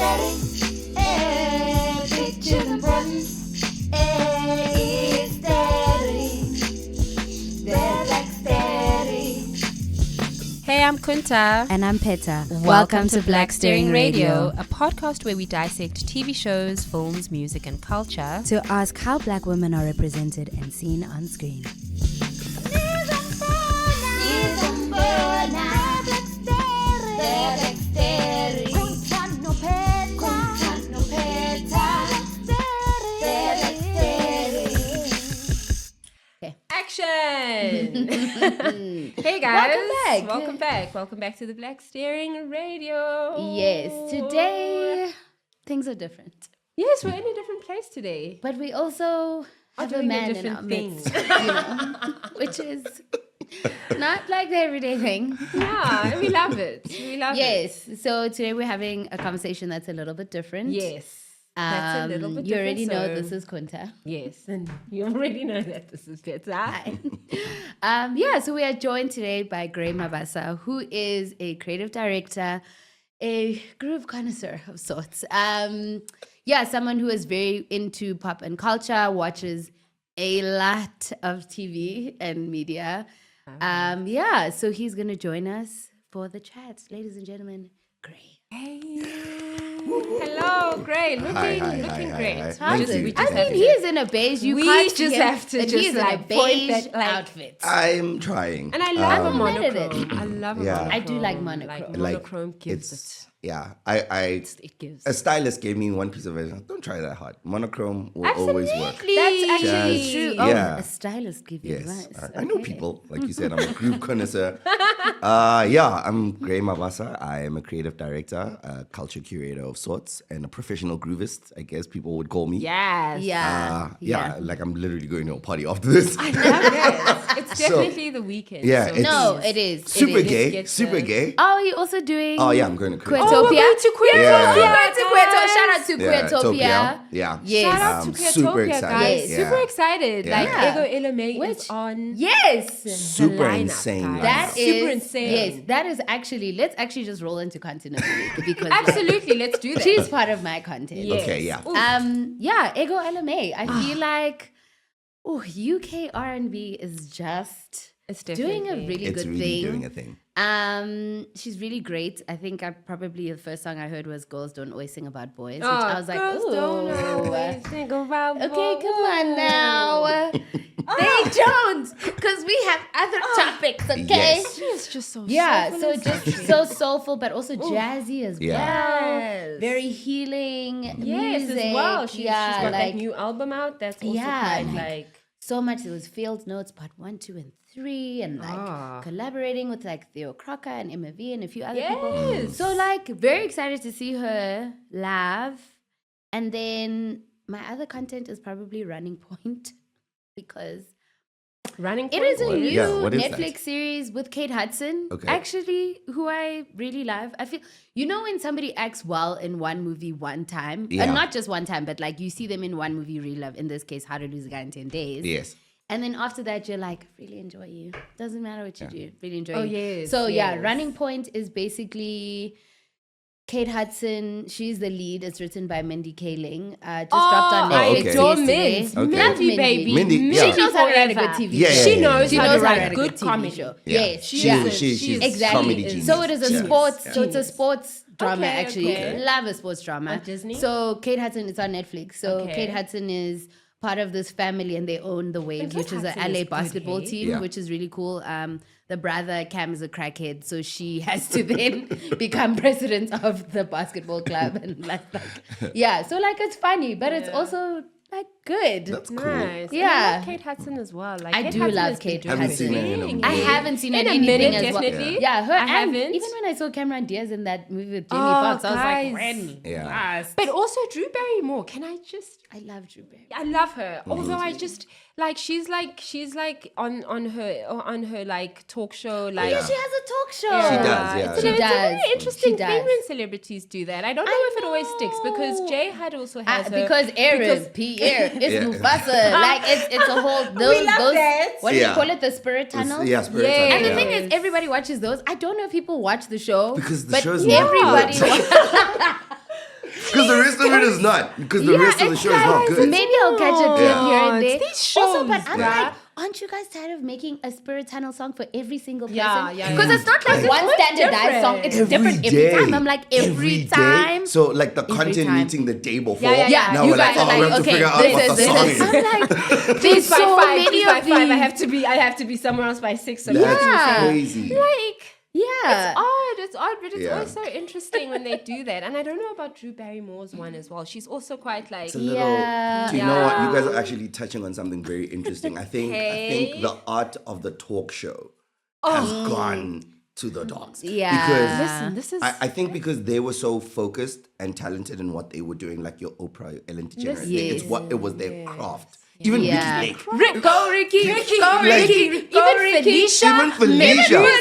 Sterring, picture important. Is Sterring, they're like Sterring. Hey, I'm Kunta. And I'm Peta. Welcome to Black Sterring Radio, a podcast where we dissect TV shows, films, music, and culture. To ask how black women are represented and seen on screen. Action! Hey guys. Welcome back. Welcome back to the Black Sterring Radio. Yes, today things are different. Yes, we're in a different place today. But we also have a doing a man in different our thing. midst, which is not like the everyday thing. Yeah, we love it. We love it. Yes, so today we're having a conversation that's a little bit different. Yes. That's a little bit You already know different, this is Kunta. Yes, and you already know that this is better. So we are joined today by Grey Mabasa, who is a creative director, a groove connoisseur of sorts. Someone who is very into pop and culture, watches a lot of TV and media. So he's going to join us for the chat. Ladies and gentlemen, Grey. Hey. Hello, Grey. Looking great. How's it? We I just have mean, to- he's in a beige. You We can't see just him, have to but just, he's like, in a point beige that, like- outfit. I'm trying. And I love a I'm mad at monochrome. it. I love a Yeah. monochrome. I do like monochrome. Like Like, monochrome gives it's, it. yeah. It gives. A stylist gave me one piece of advice. Don't try that hard. Monochrome will always work. That's actually Just- true. Oh, Yeah. a stylist give you Yes. advice. I know people. Like you said, I'm a groove connoisseur. I'm Grey Mabasa. I am a creative director, a culture curator of sorts, and a professional groovist, I guess people would call me. Yes. Yeah. Like I'm literally going to a party after this. Yes. It's definitely the weekend. Yeah, so it's- No, it is. Super It is. gay. get Super the- gay. Oh, you're also doing Oh, yeah, I'm going to Korea. Queertopia. Oh, we're going to Queertopia. Yeah. We're going to Queertopia. Shout out to Yeah, Queertopia. Yeah. Yes. Shout out to I'm Queertopia, super excited. guys. Yeah. Super excited. Yeah. Like, Yeah. Ego LMA is Which- on. Yes. Super lineup, insane. guys. lineup. That is Super insane. Yes, that is actually. Let's actually just roll into content of the week because Absolutely. Let's do that. she's part of my content. Yes. Okay, yeah. Ooh. Ego LMA. I feel like UK R&B is just It's doing a definitely- really It's good really thing. doing a thing. She's really great. I think the first song I heard was "Girls Don't Always Sing About Boys," which Oh, I was like, girls "Ooh, don't always think about okay, boys. come on now, they don't, because we have other topics, okay?" Yes. She's just so Yeah, soulful so and just sexy. so soulful, but also jazzy as Yeah. well. Yes. Very healing. Yes, music. as well. She's got like that new album out. That's also Yeah, quite like- like so much. There was Field Notes Part 1, 2, and 3, and like collaborating with like Theo Crocker and Emma V and a few other people. yes. So like very excited to see her live. And then my other content is probably Running Point because running. it is a What? new Yeah, what is Netflix that? series with Kate Hudson. Okay. Actually, who I really love. I feel when somebody acts well in one movie one time, Yeah. and not just one time, but like you see them in one movie, you really love. In this case, How to Lose a Guy in 10 Days. Yes. And then after that, you're like, really enjoy you. Doesn't matter what you do, really enjoy Oh, you. yes, So yeah, yes. Running Point is basically Kate Hudson. She's the lead. It's written by Mindy Kaling. Just dropped on I Netflix okay. adore yesterday. Mint. Okay. Love Mindy, baby. Mindy, yeah. She knows how to write a good forever. TV Yeah, show. yeah, She yeah, knows She how knows to how to write write a good good TV comedy. show. Yeah. Yes, She's yeah. she's Exactly. comedy genius. So it is a Yeah. sports. Yeah. So it's a sports drama. Okay, Actually, okay. love a sports drama. On Disney? So Kate Hudson. It's on Netflix. So Okay. Kate Hudson is part of this family, and they own the Waves, Kate which is an Hudson is LA good, basketball hey? team, Yeah. which is really cool. The brother Cam is a crackhead, so she has to then become president of the basketball club, and so like it's funny, but it's also like good. That's cool. Nice. And I Yeah. love Kate Hudson as well. Like I Kate do Hudson love has been Kate doing Haven't her seen her in a thing. while. I haven't seen In her a in anything minute, as well. definitely. Yeah, her I and haven't. even when I saw Cameron Diaz in that movie with Jamie Oh, Foxx, I was guys. like, when? Yeah. But also Drew Barrymore. Can I just? I love Drew Barrymore. I love her. Although I just like she's like on her like talk show like. Yeah, she has a talk show. She does, yeah. It's, She it's a very does. interesting She thing does. when celebrities do that. I don't know if it always sticks because Jay had also has her Because Aries, Pierre, it's Mufasa. Like it's a whole those that. what do you Yeah. call it? The spirit tunnels. Yeah, spirit Yeah. tunnel, And the yeah. thing is, everybody watches those. I don't know if people watch the show Because the but show's not everybody. good. is not, because the rest of the show is not good. Maybe I'll catch a glimpse Yeah. here and there. These Also, but shows, I'm bruh. like, aren't you guys tired of making a Spirit Tunnel song for every single person? Yeah. Because it's not like Right. one standardized song. It's different every time. I'm like, every time. So like the content time. meeting the day before. Yeah. Now You we're like, guys are we like, have to okay, figure out this what is- the this song is- is. I'm like, there's Please by so 5, many please by of 5. I these. have to be somewhere else by 6. So That's Yeah. crazy. like Yeah. it's odd, but it's Yeah. always so interesting when they do that. And I don't know about Drew Barrymore's one as well. She's also quite like It's a little. Yeah. Do you know what? You guys are actually touching on something very interesting. I think Okay. the art of the talk show has gone to the dogs. Yeah. Because listen, this is I think because they were so focused and talented in what they were doing, like your Oprah, your Ellen DeGeneres, Listen. it's what it was their craft. Even Yeah. Ricky Lake. Go Ricky, go Like- Ricky, go Ricky. Even Felicia.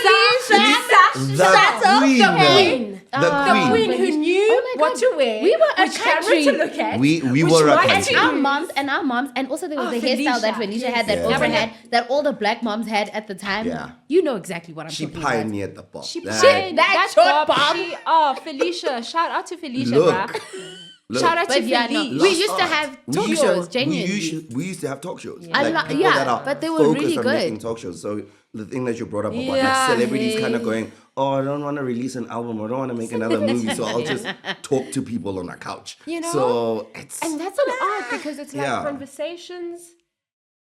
The queen. The queen queen. who knew Oh my what God. to wear, We were a which camera country. to look at. We which were a one country. to Our use. moms, and also there was Oh, the hairstyle that Felicia, Felicia had, that yes. Oprah Yeah. had, that all the black moms had at the time. Yeah. You know exactly what I'm She talking about. pioneered the pop. She That- played that that short bob. bomb. Felicia. Shout out to Felicia, Look. bruh. Look. Shout out to But yeah, no, Felicia. we used to Art. have We talk used to- shows, genuinely. We used to have talk shows. Yeah. I'm not- people yeah, that are but they were focused really on good. making talk shows. So the thing that you brought up about like Yeah, celebrities hey. kind of going, oh, I don't want to release an album, or I don't want to make another movie, so I'll just talk to people on a couch. You know? So it's And that's an art because it's like Yeah. conversations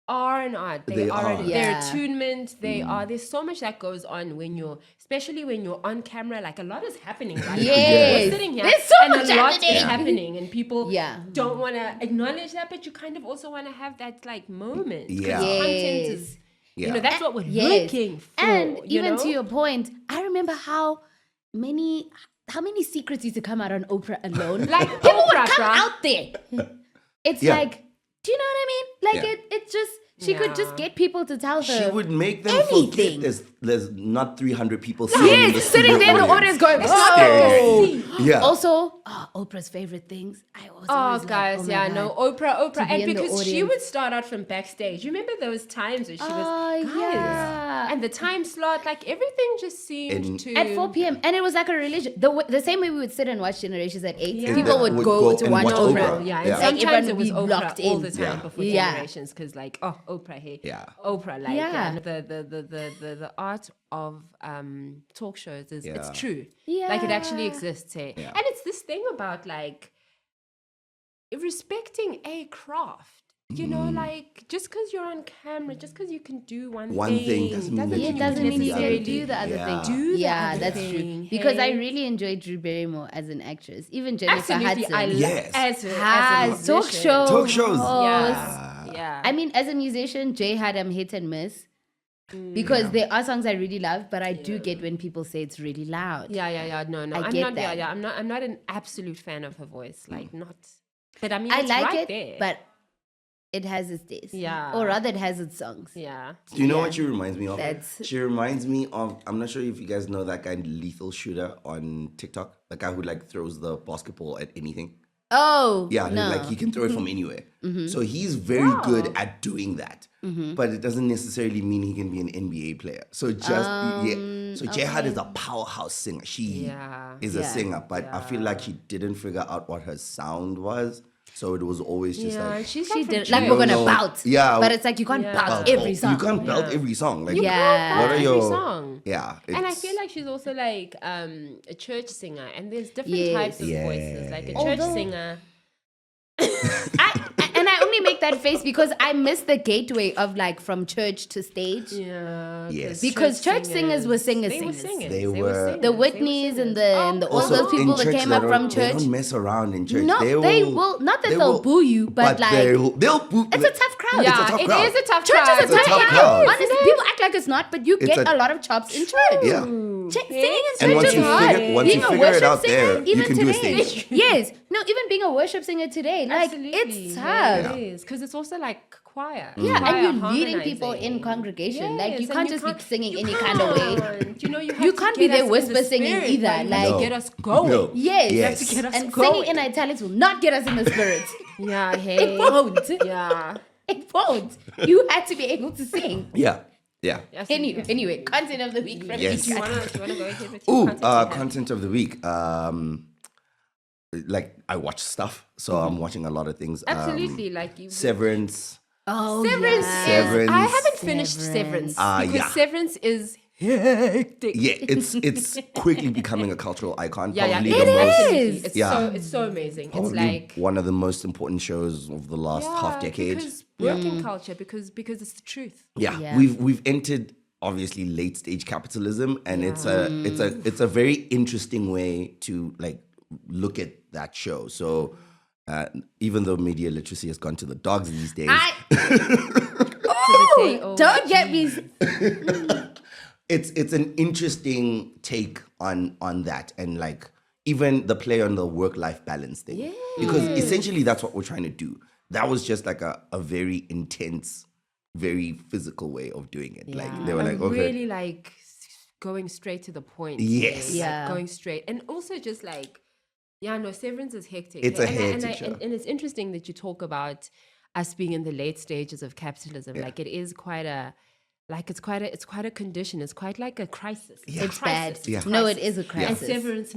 are an art. They are. Their Yeah. attunement, they are. There's so much that goes on when you're, especially when you're on camera. Like a lot is happening. Right? Yes. We're sitting here, There's so and much a lot happening. is happening, and people Yeah. don't want to acknowledge that, but you kind of also want to have that like moment. 'Cause Yeah. content Yes. is. Yeah. You know, that's what we're Yes. looking for. And you even know? to your point, I remember how many secrets used to come out on Oprah alone. Like People would Oprah, come bruh. out there. It's Yeah. like, do you know what I mean? Like Yeah. it's just she could just Yeah. get people to tell her. she would make them anything. forget there's not 300 people sitting in the Yes, sitting there in the audience going, It's not "Oh." that Yeah. Also, Oprah's favorite things. I was Oh, always guys, like, oh my yeah, God. no, Oprah, be and in the because she audience. would start out from backstage. You remember those times where she was, Oh, guys, yeah. and the time slot, like everything just seemed And- to At 4 p.m. And it was like a religion. The same way we would sit and watch Generations at 8. Yeah. People And would then go would to go watch and watch Oprah. Oprah. Yeah, and Yeah. Like, sometimes everyone it was would be Oprah locked all in. the time Yeah. before Yeah. Generations because, like, Oprah here, Yeah. Oprah, like, Yeah. and the art of talk shows is Yeah. it's true, like it actually Yeah. exists, hey, Yeah. and it's this thing about like respecting a craft. You know, like just because you're on camera, just because you can do one thing doesn't mean that you It can doesn't do mean the you other can thing. do the other Yeah. thing. Do the Yeah, other that's true. thing, Because I hey? really enjoyed Drew Barrymore as an actress. Even Jennifer Absolutely, Hudson. I love Yes. as a has talk musician. show. Talk shows. Yeah, yeah. I mean, as a musician, Jay had hit and miss. Because there are songs I really love, but I do get when people say it's really loud. Yeah. No, I I'm get not. that. Yeah. I'm not an absolute fan of her voice. Like, not. But I mean, I it's like right it, there. but it has its days. Yeah. Or rather, it has its songs. yeah. Do you know Yeah. what she reminds me of? That's- She reminds me of, I'm not sure if you guys know that guy Lethal Shooter on TikTok. The guy who like throws the basketball at anything. Oh, Yeah, no. like he can throw it from anywhere. So he's very good at doing that. But it doesn't necessarily mean he can be an NBA player. So just yeah. So Jihad is a powerhouse singer. She Yeah. is a Yeah. singer, but I feel like she didn't figure out what her sound was. So it was always just Yeah, like she's She like, did. from Like, we're church. gonna No, bout. yeah. But it's like you can't Yeah. bout Oh, every song. You can't belt Yeah. every song. Like You Yeah. what are every your song. Yeah. And I it's- feel like she's also like a church singer, and there's different Yes. types of voices. Like a Yeah. church Although- singer. I only make that face because I miss the gateway of like from church to stage. Yeah. Yes. Because church singers were singers. They were singers. They were were- singers. The They were Whitneys and singers. the all Also, those people in that church, came they up don't- from They church. don't mess around in church. No, they will. Not that they they'll will- boo you, but like they'll boo. it's a tough crowd. Yeah, It's a tough it crowd. is a tough Church crowd. is a It's a tough tough crowd. crowd. Honestly, people act like it's not, but you It's get a- a lot of chops in church. Yeah. Singing in And church once is you hard. figure- once Being you a figure it worship out singer, there, you even can do a today. stage. Yes. No, even being a worship singer today, like Absolutely. it's tough. Yeah, it is. Because it's also like choir. Yeah, Choir and you're leading people harmonizing. in congregation. Like you Yes, and can't just be singing you any kind of way. can't. You know, you, have You to can't get be there us in whisper the singing spirit, either, but you like- have to get us going. No. Yes. You have to get us And going. singing in italics will not get us in the spirit. Yeah, hey. It won't. Yeah. It won't. You had to be able to sing. Yeah. Yeah. Yes, Anyway, content of the week from Yes. each Do you guy. wanna go ahead with your Ooh, content you have? content of the week. like I watch stuff, so I'm watching a lot of things. Absolutely, like you. Severance. Oh, Severance. yeah. Severance. I haven't finished Severance because yeah. Severance is hectic. Yeah, it's quickly becoming a cultural icon. Yeah, Probably yeah, the it most. is. It's Yeah. it's so amazing. Probably It's like one of the most important shows of the last half decade. because working culture because it's the truth. Yeah, Yeah. we've entered obviously late stage capitalism, and it's a very interesting way to like look at that show. So even though media literacy has gone to the dogs these days, Don't get me. it's an interesting take on that, and like even the play on the work-life balance thing, because essentially that's what we're trying to do. That was just like a very intense, very physical way of doing it. Like they were like, okay, Really like going straight to the point. Yes. Like, Yeah. going straight, and also just like Severance is hectic. It's a and hectic show. and it's interesting that you talk about us being in the late stages of capitalism. Yeah. Like it is quite a. Like it's quite a condition. It's quite like a crisis. Yeah. It's bad. crisis. Yeah. No, it is a And crisis. Severance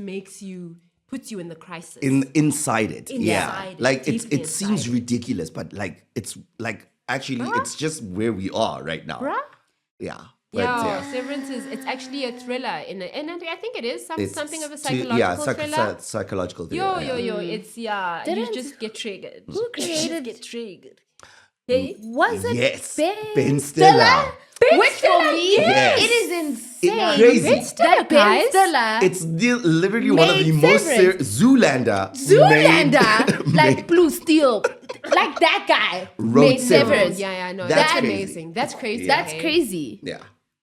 puts you in the crisis. inside it. Yeah, Inside it, like deeply it seems inside it. ridiculous, but like it's like actually it's just where we are right now. Bruh. Yeah. But, Yeah, Severance it's actually a thriller and I think it is it's something of a to- psychological thriller. psychological thriller. Yo, it's you Didn't- just get triggered. Who You created- just get triggered. Hey, Was it Yes, Ben, Ben Stiller. Which for me, Yes. it is insane. It's crazy. Ben Stiller, That Ben guys. Stiller, It's literally one of the Made most Severance. Zoolander, Zoolander, like made- Blue Steel, like that guy Wrote made Severance. Severance. yeah, no, That's that's crazy. amazing. That's crazy. That's hey? crazy. yeah.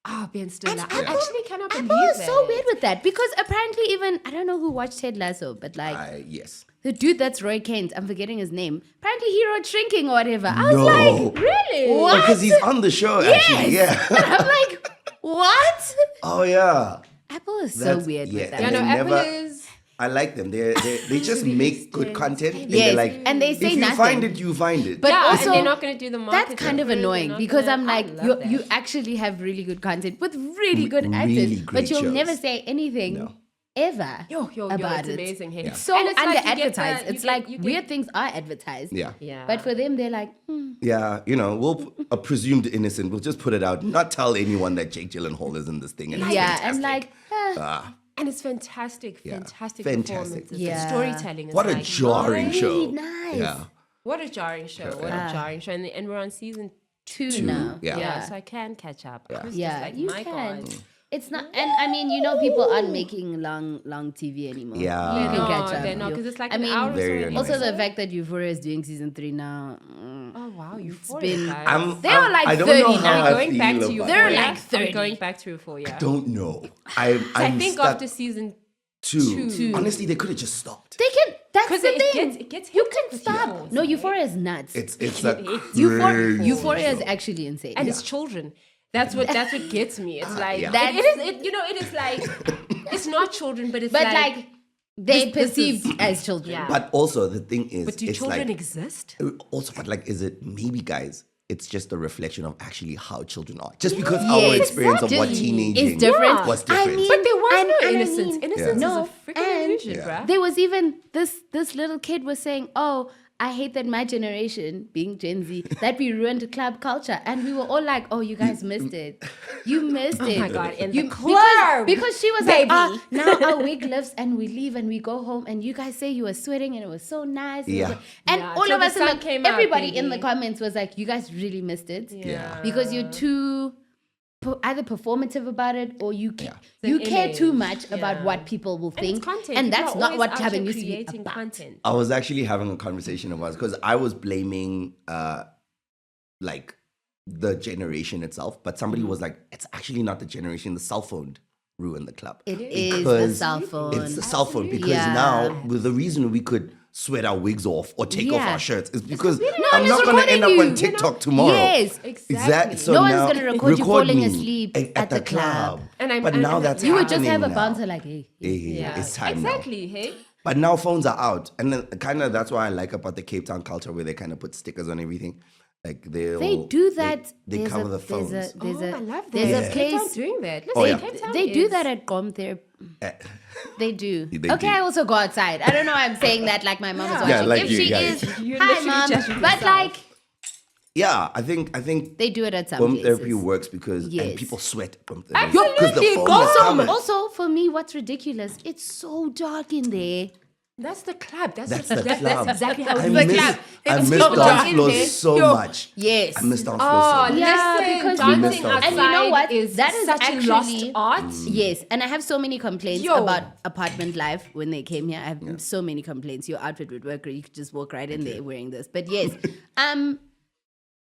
Oh, Ben Stiller. I Apple- actually cannot believe Apple is it. so weird with that because apparently even I don't know who watched Ted Lasso, but like Yes. the dude that's Roy Kent, I'm forgetting his name. Apparently he wrote Shrinking or whatever. I was No. like, Really? What? Because he's on the show actually. Yes. Yeah. I'm like, what? Oh yeah. Apple is so That's- weird yeah, with that. Yeah, and no, they Apple never- is. I like them. They just make good content. And Yes, they're like, and they say if you nothing. find it, you find it. But Yeah, also, and they're not going to do the marketing. that's kind of They're annoying not because gonna- I'm I like, love that. you actually have really good content with really good Really actors, great but you'll shows. never say anything No. ever Yo, about it's it. amazing. Hey. It's so And it's under like you get advertised. the- you It's get- like you get- weird things are advertised. yeah. Yeah. But for them, they're like, Yeah, we'll a presumed innocent. We'll just put it out, not tell anyone that Jake Gyllenhaal is in this thing. And it's yeah, fantastic. and like, And it's fantastic, Yeah. fantastic Fantastic. performances. Yeah. The storytelling is What a like, jarring really show. nice. Yeah, What a jarring show. What a jarring show. And we're on season Two Two, now. yeah. so I can catch up. Yeah. I was Yeah, just like, you my can. God. It's not, and I mean, people aren't making long TV anymore. Yeah. You can No, catch up. they're not, You- because it's like I an mean, hour or so very anyway. Also, annoying. the fact that Euphoria is doing season 3 now. Oh, wow, you been- They were like I don't 30 know now. how I'm I going back feel to about you. They're like 30. I'm going back to Euphoria. Don't know. I I'm think stuck after season two. Honestly, they could have just stopped. They can. That's because the it thing. gets You hectic can with stop. Euphoria. No, Euphoria is nuts. It's a Euphoria, crazy is show. actually insane. and it's children. That's what gets me. It's like yeah. That- it is like it's not children, but it's but like, like they this perceived is- as children. Yeah. But also the thing is, but do it's children like, exist? also, but like, is it maybe, guys? It's just a reflection of actually how children are. Just because Yes, our experience of what exactly. teenaging Is different. was I different. mean- But there was And- no and I innocence. mean- Innocence No, is a freaking and- illusion, Yeah. bruh. There was even this little kid was saying, "Oh, I hate that my generation, being Gen Z, that we ruined club culture," and we were all like, "Oh, you guys missed it. You missed it. Oh my God, in you the club, because she was baby. like, now our wig lifts and we leave and we go home, and you guys say you were sweating and it was so nice. Yeah. And Yeah, all till of the us, in sun the, came out, everybody in the baby. comments was like, "You guys really missed it." Yeah. Because you're too either performative about it or you Yeah. you It's an care too image, much about yeah. what people will And think, it's content. and People that's are not always what out clubbing here used to be creating about. content. I was actually having a conversation about because I was blaming like the generation itself, but somebody was like, it's actually not the generation, the cell phone ruined the club. It is the Because cell phone. It's the cell phone because Yeah. now with the reason we could sweat our wigs off or take off Yeah. our shirts is because No I'm one is not going to end up recording on you. TikTok tomorrow. Yes. Exactly. So No one's now gonna record you falling me asleep at the club. And I'm- but and- now and that's You would just have a happening now. bouncer like, hey. Yeah, it's time now. exactly. Hey, But now phones are out, and then kind of that's what I like about the Cape Town culture, where they kind of put stickers on everything. Like They do that. They There's cover a- the phones. There's I love that. There's Yeah. a Cape Town place. doing that. Listen, Oh, yeah. Cape Town They do is- that at Gom there. They do. They okay, do. I also go outside. I don't know why I'm saying that like my mom is watching. Yeah, like if you, she yeah. is, You hi literally mom. judging But yourself. like Yeah, I think they do it at some foam places. therapy works because Yes. and people sweat from Absolutely, because the foam go is some. covered. Also, for me, what's ridiculous? It's so dark in there. That's the club. That's That's the, the that's club. exactly how I it the miss, club. I It's miss so dance dark in floors there. so Yo. much. Yes. I miss dance floors so much. Yeah, Listen, because dancing missed out. outside And you know what? is That is such a actually- lost art. Yes, and I have so many complaints Yo. about apartment life when they came here. I have so many complaints. Your outfit would work, or you could just walk right in there wearing this. But yes,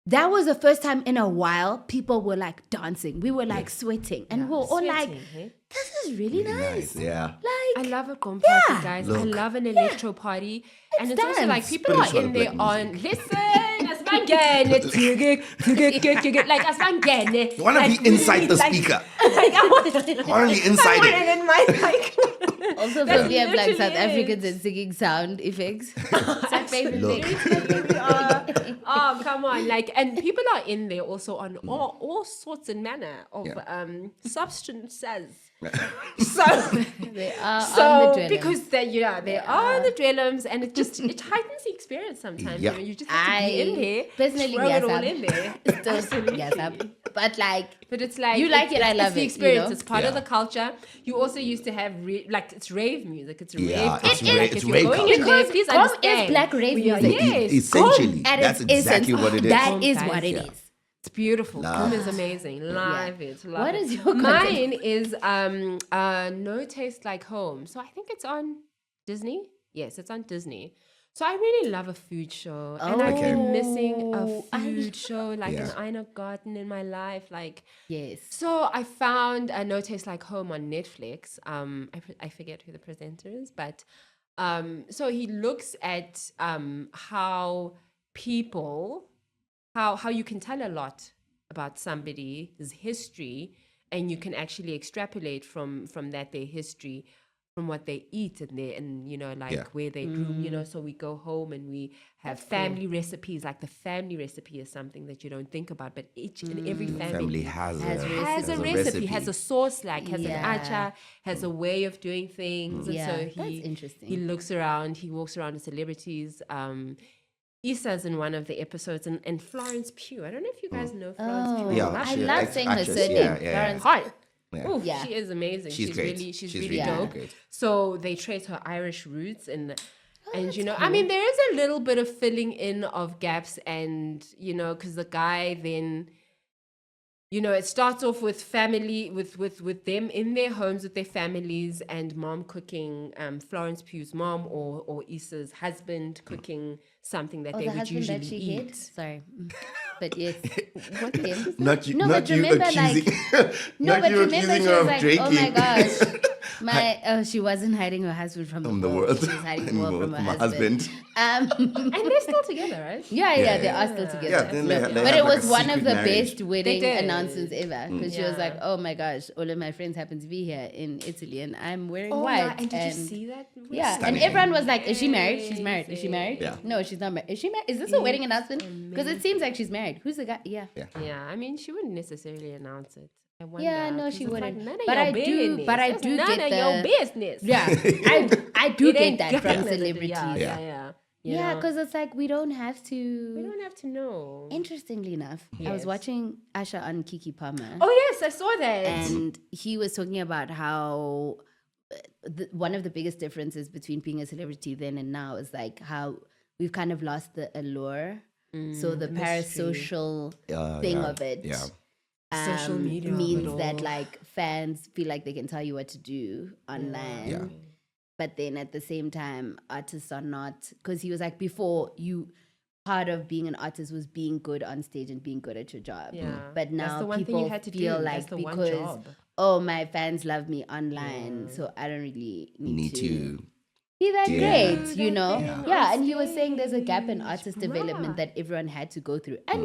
that was the first time in a while people were like dancing. We were like sweating, and we were all like, Sweating, hey? "This is really nice." Yeah. Like, I love a bomb party, guys. I Look. love an electro party. And it's also dance. like people Spanish are in or there black on, listen, as man get it, like as man get it. You want to be inside the speaker. Like, I want I want to be inside it it. in my like. also That's for me, I'm like literally South it. Africans and singing sound effects. It's my favorite Look. thing. Oh, come on. Like, and people are in there also on all sorts and manner of substances. So, They are on so the dwellers. because they are the drillums, and it heightens the experience sometimes. Yeah. You know, you just have to be in there, personally, throw yes, it all I'm- in there. Still, yes, but like, But it's like You like it, I love it's the it, you experience. know? It's part of Yeah. the culture. You also used to have it's rave music. It's rave. Yeah, culture. it's Like, rave- if it's you're rave going culture. in there, Because please Gom is understand. black rave we are- music. Yes, Essentially, at that's its exactly essence, what it is. that Gom, is guys. what it Yeah. is. It's beautiful. Love. Gom is amazing. Live it. Love What it. is your Mine is No Taste Like Home. So I think it's on Disney. Yes, it's on Disney. So I really love a food show, and I've been missing a food show, like an Yeah. Ina Garten in my life, like. Yes. So I found a No Taste Like Home on Netflix. I forget who the presenter is, but so he looks at how people, how you can tell a lot about somebody's history, and you can actually extrapolate from that their history, from what they eat and you know, like Yeah. where they grew, you know. So we go home and we have family recipes. Like the family recipe is something that you don't think about, but each and every Family has has a recipe, has a sauce, like has Yeah. an acha, has a way of doing things. And Yeah, so that's he interesting. he looks around, he walks around with celebrities. Issa's in one of the episodes, and Florence Pugh. I don't know if you guys know Florence Pugh. Yeah, I she- love ex- saying her actress, surname. yeah, yeah. Florence. Hot. Yeah. Ooh, Yeah. she is amazing. She's great. Really, She's really really dope. great. So they trace her Irish roots and you know, I mean, there is a little bit of filling in of gaps, and you know, because the guy then, you know, it starts off with family, with them in their homes with their families, and mom cooking, Florence Pugh's mom or Issa's husband cooking something that they The would husband usually that she eat. hit. Sorry. But yes. What him? Not you, No, not but you remember, accusing, No, not but you remember accusing she her was of like, drinking. oh my gosh. She wasn't hiding her husband from From the world. She was hiding more from her my husband. And they're still together, right? Yeah, they are still together. Yeah, then they have but like it was a one of secret the marriage. best wedding They did. announcements ever because she was Yeah. like, "Oh my gosh, all of my friends happen to be here in Italy, and I'm wearing Oh, white." yeah. And did you see that? Yeah, and Stunning. everyone was like, "Is she married? She's married. Is she married? Yeah. No, she's not married. Is she married? Is this a wedding announcement? Because it seems like she's married. Who's the guy? Yeah." Yeah, I mean, she wouldn't necessarily announce it. I wonder, Yeah, no, 'cause she it's wouldn't. Like, none of But your I do- business. but I It's do none get of the- your business. Yeah, I do It get ain't that got from nothing to do- celebrities. Yeah, Yeah. yeah. Yeah, You know? because it's like we don't have we to. don't have to know. Interestingly enough, I was Yes. watching Asha on Kiki Palmer. Oh yes, I saw that. And he was talking about how one of the biggest differences between being a celebrity then and now is like how we've kind of lost the allure. So the parasocial thing yeah, of it yeah. Social media of it means that all. like fans feel like they can tell you what to do online. Yeah. But then at the same time, artists are not, because he was like, before part of being an artist was being good on stage and being good at your job. Yeah. But That's now the one thing people you had to feel do. like That's the one because job. oh, my fans love me online, so I don't really Need to. be that Yeah. great, you know? Yeah. Yeah, and he was saying there's a gap in artist development that everyone had to go through. And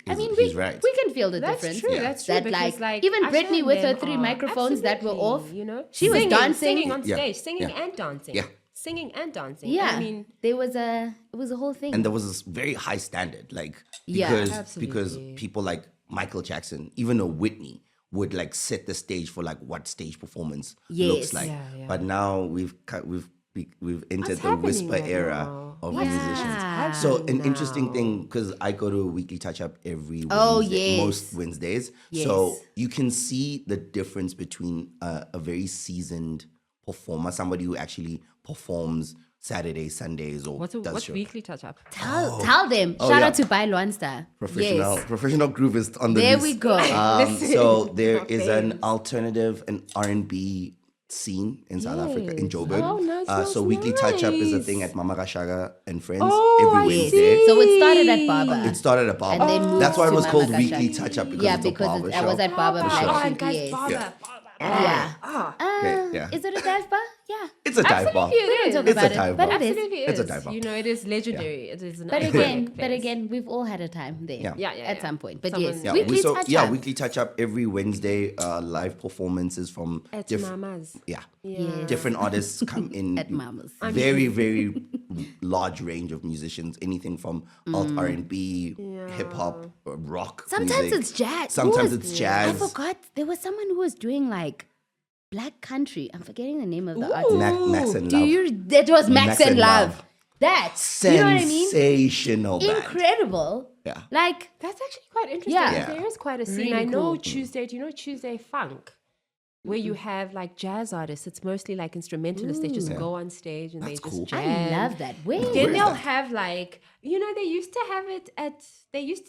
I mean, He's right. we can feel the That's difference. true. Yeah. That's true. That because, like, even Usher Britney and with her them 3 are- microphones that were off, absolutely, you know, she was dancing. singing on Yeah. stage, singing Yeah. and dancing. Yeah. Singing and dancing. Yeah, I mean, it was a whole thing. And there was this very high standard, like Yeah, because absolutely. people like Michael Jackson, even though Whitney would like set the stage for like what stage performance Yes. looks like. Yeah, yeah. But now we've entered the happening whisper right era now? of What's musicians. happening So an now? interesting thing, because I go to a weekly touch up every Wednesday, Oh, yes. most Wednesdays. So Yes. you can see the difference between a very seasoned performer, somebody who actually performs Saturdays, Sundays, or What's does show. weekly touch up? Tell them. Oh, Shout yeah. out to Bai Luanster. Professional group is on the There loose. we go. Listen, So there is babes. an alternative and R&B scene in South Africa, in Joburg. Oh, nice, So nice, weekly touch up is a nice. thing at Mama Gashaga and Friends Oh, every I Wednesday. So it started at Baba. It started at Baba. And then moved That's why it to was called Mama weekly Gashaga. touch up because Yeah, it's a because barber I was show. at Baba Oh, Black and Sheep. guys, Yes. Baba, Yeah. Yeah. Okay, yeah. Is it a dive bar? Yeah. It's a dive bar. Absolutely, We don't it talk is. It's a about dive it, but bar. it is. Absolutely It's a is. dive bar. You know, it is legendary. It is an But iconic place. again, we've all had a time there. Yeah. Yeah, At some point. But Someone- yes, Yeah, weekly so, touch yeah, up. weekly touch up every Wednesday. Live performances from At different. Mama's. Yeah. Yes. Different artists come in. At Mama's. Very, very large range of musicians. Anything from alt R&B, hip hop, rock. Sometimes music. it's jazz. Sometimes Who it's was- jazz. I forgot. There was someone who was doing like black country. I'm forgetting the name of the artist. Max and Do Love. you? That was Max, and Love. That. You know what I mean? Sensational band. Incredible. Yeah. Like That's actually quite interesting. Yeah. Yeah. There is quite a scene. Really I know cool. Tuesday, do you know Tuesday Funk? Where you have like jazz artists. It's mostly like instrumentalists. They just go on stage and That's they cool. just I jam. love that. Where? Then Where is they'll that? have like, you know, they used to have it at,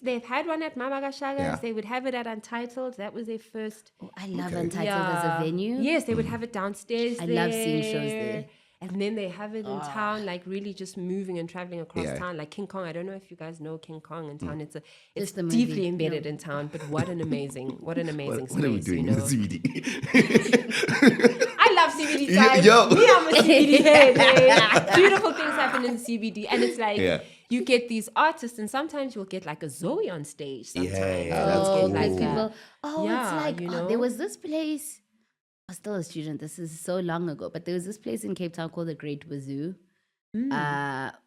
they've had one at Mama Gashaga's. Yeah. They would have it at Untitled. That was their first. Oh, I love Untitled as a venue. Yes, they would have it downstairs. I love seeing shows there. And then they have it in town, like really just moving and traveling across Yeah. town, like King Kong. I don't know if you guys know King Kong in town. It's Just the movie, deeply embedded in town, but what an amazing What space. are we doing you in the know? CBD? I love CBD time. Yo. Me, I'm a CBD head. eh? Beautiful things happen in the CBD, and it's like Yeah. you get these artists, and sometimes you'll get like a Zoe on stage. Sometimes. Yeah, that's Oh, cool. like Like people. Oh, Yeah, it's like you oh, know? there was this place. I was still a student. This is so long ago, but there was this place in Cape Town called the Great Wazoo,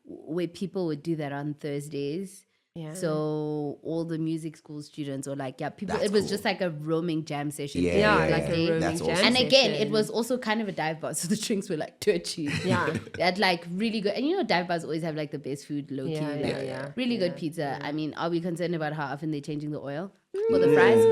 where people would do that on Thursdays. Yeah. So all the music school students or like people, That's it was cool. just like a roaming jam session. Yeah, every yeah, yeah, like Thursday. a roaming That's jam awesome. And again, it session. was also kind of a dive bar, so the drinks were like dirt cheap. Yeah. They had like really good, and you know, dive bars always have like the best food, low key, Yeah, like, yeah, yeah. really good pizza. I mean, are we concerned about how often they're changing the oil for the fries?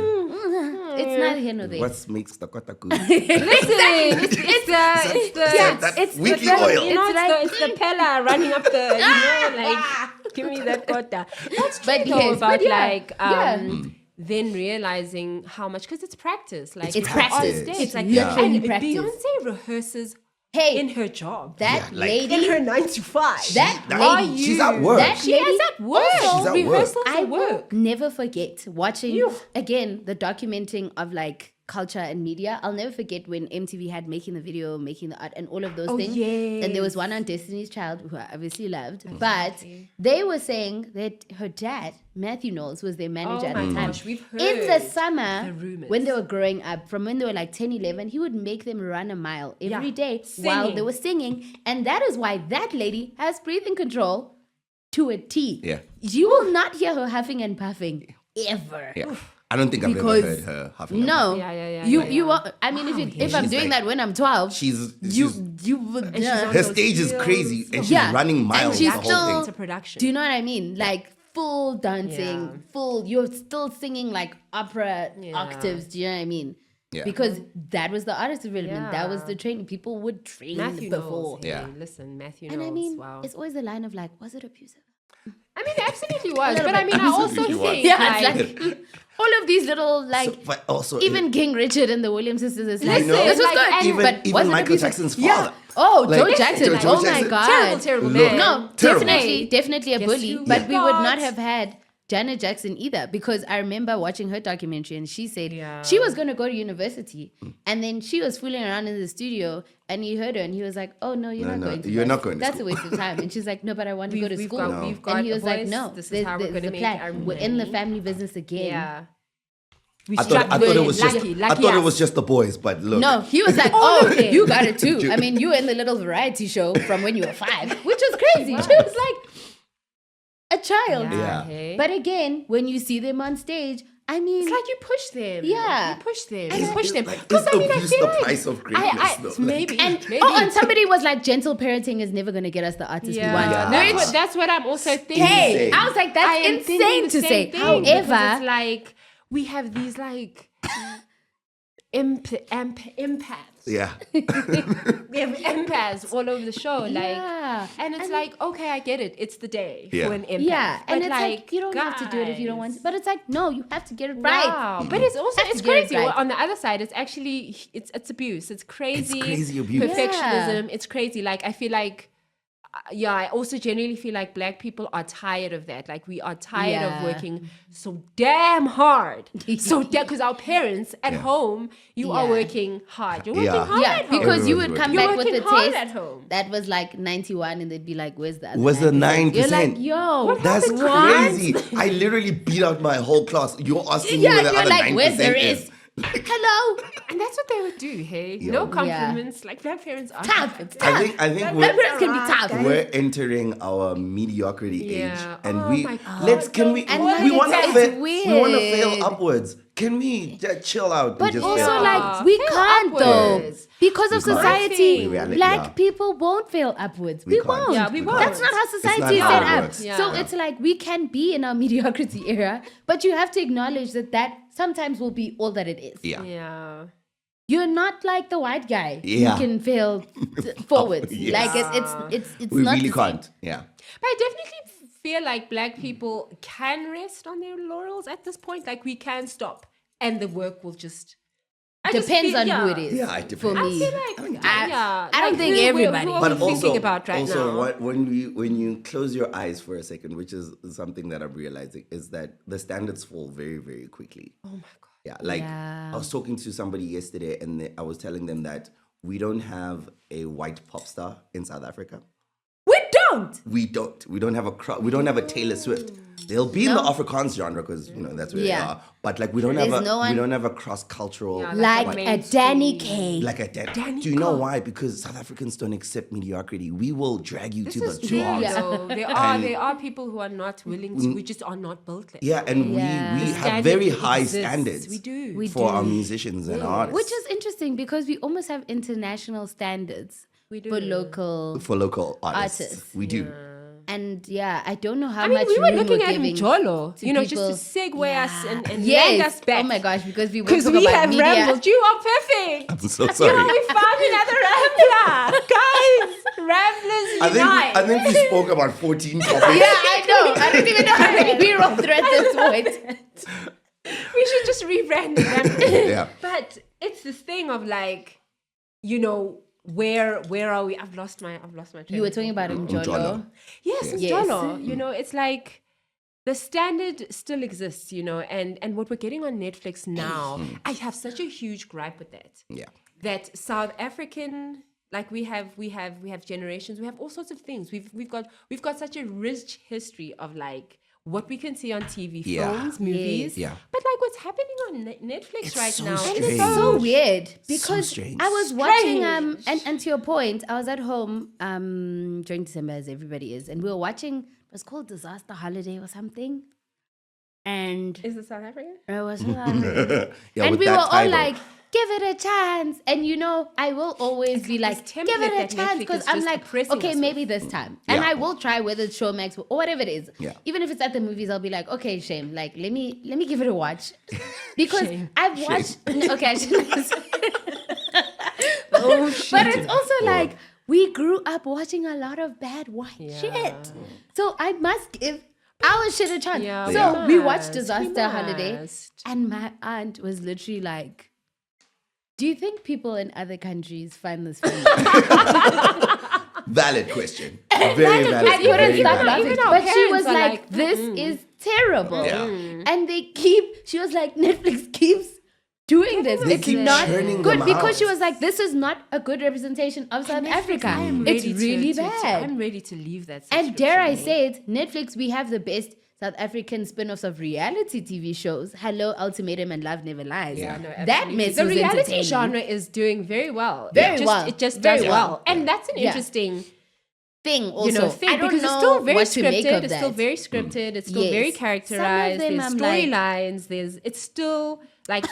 It's neither here nor there. What makes the kota good? Listen, it's That's it's weekly the, oil. You know, It's it's the pella running up the, you know, like give me that quota. That's true But though, yes, about but yeah, like then realizing how much because it's practice. Like It's on practice. stage, It's like literally and practice. Beyonce rehearses Hey, in her job. that Yeah, like- lady, in her 9 to 5. that That- lady, she's at work. that She lady is at work. also- She's at work. Rehearsals I at will work. never forget watching Phew. again the documenting of like culture and media. I'll never forget when MTV had making the video, making the art, and all of those Oh, things. And there was one on Destiny's Child, who I obviously loved, but they were saying that her dad, Matthew Knowles, was their manager Oh at my the time. gosh, we've heard In the summer, the rumors. when they were growing up, from when they were like 10, 11, he would make them run a mile every Yeah. day while Singing. they were singing. And that is why that lady has breathing control to a T. Yeah. You will not hear her huffing and puffing ever. Yeah. I don't think I've Because- ever heard her huffing. No. Yeah, You yeah. you want, I mean if I'm She's doing like- that when I'm 12, She's you would she's on her those stage is heels. crazy and she's Yeah. running And miles she's the whole still- thing. It's a production. do you know what I mean? Like full dancing, Yeah. full you're still singing like opera Yeah. octaves, do you know what I mean? Yeah. Because that was the artist development. That was Yeah. the training. People would train Matthew before. Knowles. Hey, Yeah. listen, Matthew And Knowles. I mean, wow. it's always the line of like, was it abusive? I mean, it absolutely was. little But I bit. mean, I also Absolutely was. think Yeah, like, it's like all of these little like So- but also even King Richard and the Williams sisters is like know, this was like, good. and- even but even was it Michael abusive? Jackson's Yeah. father. Oh, Like, Joe Jackson. Joe Oh my Jackson. God. terrible, terrible Look. man. No, Terrible. definitely a Guess bully. who But we we would got? not have had Janet Jackson either, because I remember watching her documentary and she said Yeah. she was going to go to university, and then she was fooling around in the studio and he heard her and he was like, "Oh no, you're No, not no, going to. you're that. not going to That's school." a waste of time." And she's like, "No, but I want to go to We've school." got- we've got And he a was like, voice. "No, This is how we're there's gonna the make plan. our We're in the money." family business again." Yeah. We I thought struck it was just lucky I thought it us. was just the boys, but look. No, he was like, All "Oh, of them. you got it too." I mean, you were in the little variety show from when you were 5, which was crazy. She was like a child. Yeah. Hey. But again, when you see them on stage, I mean, It's like you push them. Yeah. You push them. Is- You push is them. like, Because is I mean, I abuse feel the like price of greatness, though? Like- maybe. and somebody was like, gentle parenting is never going to get us the artist we want. Yeah. That's what I'm also thinking. Hey, Insane. I was like, that's I am thinking insane the to same say. thing, because However, it's like we have these like empaths. Yeah. We have empaths all over the show. Yeah. And it's like, okay, I get it. It's the day Yeah. for an empath. yeah, and But it's like, you don't have to do it if you don't want to. guys, But it's like, no, you have to get it right. Wow. But it's also, Have to it's get it crazy. right. On the other side, it's actually, it's abuse. It's crazy. It's crazy abuse. Perfectionism. It's crazy. Like, I feel like, I also genuinely feel like black people are tired of that. Like, we are tired of Yeah. working so damn hard. Because our parents at home, you are Yeah. working hard. You're working Yeah. hard Yeah, at home. because you Everyone's would come working. back You're with the working hard test at home. that was like 91 and they'd be like, where's the other Was the 9%? You're 9%? like, yo, That's what? crazy. I literally beat out my whole class. You're asking Yeah, me where the you're other like, 9% where's the is. rest? Hello? And that's what they would do, hey? Yeah. No compliments. Like, black parents are Tough. It's I tough. think Black we're, parents can be tough. we're entering our mediocrity Yeah. age, and Oh we my God. let's can we And we like want to it's fail, we want to fail weird. upwards. Can we just chill out? But and just also, fail like, upwards? we Fail can't though. upwards. Because of We can't. society, In reality, black yeah. people won't fail upwards. We We can't. won't. Yeah, we won't. That's not how society is how set it up. works. Yeah. So it's like we can be in our mediocrity era, but you have to acknowledge that sometimes will be all that it is. yeah. Yeah. You're not like the white guy Yeah. who can fail forwards. Yes. Like it's We not really the same. can't. Yeah. But I definitely feel like black people can rest on their laurels at this point. Like, we can stop and the work will just... I just Depends feel- on who it is. Yeah, it For depends. me. I feel like, I don't think who everybody. are But we also, thinking about right also now? when you close your eyes for a second, which is something that I'm realizing, is that the standards fall very, very quickly. Oh my God. Yeah, like Yeah. I was talking to somebody yesterday, and I was telling them that we don't have a white pop star in South Africa. We don't. We don't have we don't have a Taylor Swift. They'll be in the Afrikaans genre because that's where Yeah. they are. But like we don't have There's no one- we don't have a cross cultural Yeah, Like Like a Danny mainstream. K. like a dead. Do you know why? Because South Africans don't accept mediocrity. We will drag you to This the is true, dogs. Yeah. though. There are people who are not willing to. We just are not built like Yeah, and Yeah. we The have standard very high exists. standards. We do. We for do. our musicians and artists. Which is interesting because we almost have international standards We do. for local. for local artists. Artists. We do. And yeah, I don't know how I mean, much we were room looking we're at giving Mjolo, to just people. to segue us and land Yes. us back. Oh my gosh, because we will Because talk we about have media. rambled. You are perfect. I'm so You sorry. know, we found another rambler. Guys, ramblers unite. I think we spoke about 14 topics. Yeah, I know. I don't even know how many we rolled through at this point. We should just rebrand the ramblers. Yeah. But it's this thing of like, where are we? I've lost my train. You were of talking thought. about Njolo. Mjolo. Yes, Yes. Njolo. It's like the standard still exists, and what we're getting on Netflix now, I have such a huge gripe with that. Yeah. That South African, like we have generations, we have all sorts of things. We've got such a rich history of like what we can see on TV, Yeah. films, movies. Yeah. But like what's happening on Netflix It's right so now, strange. It's so weird because strange. I was watching Strange. and to your point, I was at home during December as everybody is, and we were watching. It was called Disaster Holiday or something, and Is it South African? it was Yeah, and with we that were all title. like, give it a chance. And I will always be like, this give template it that a chance Netflix because is I'm just like, oppressing okay, us maybe this time. And Yeah. I will try whether it's Showmax or whatever it is. Yeah. Even if it's at the movies, I'll be like, okay, shame. Like, let me give it a watch. Because Shame. I've watched okay, I shouldn't Oh shit. but it's also like we grew up watching a lot of bad white shit. So I must give our shit a chance. Yeah, so we we watched must. Disaster We Holiday. must. And my aunt was literally like, do you think people in other countries find this funny? Valid question. Very valid. I couldn't very stop valid. laughing. Even our But she parents was are like, like, this is terrible. Yeah. And she was like, Netflix keeps doing this. They It's keep not churning good them because she out. was like, this is not a good representation of South Africa. I am It's ready really to, bad. I'm ready to leave that. And dare I subscription, say it, Netflix, we have the best South African spin-offs of reality TV shows. Hello, Ultimatum, and Love Never Lies. Yeah. No, That absolutely. mess the was reality entertaining. genre is doing very well. Very well. It just Very does well. well. And that's an Yeah. interesting thing also. thing, I don't because know it's still very what to make scripted. of It's that. still very scripted. It's still Yes. very Some of characterized. them There's I'm like- storylines. It's still like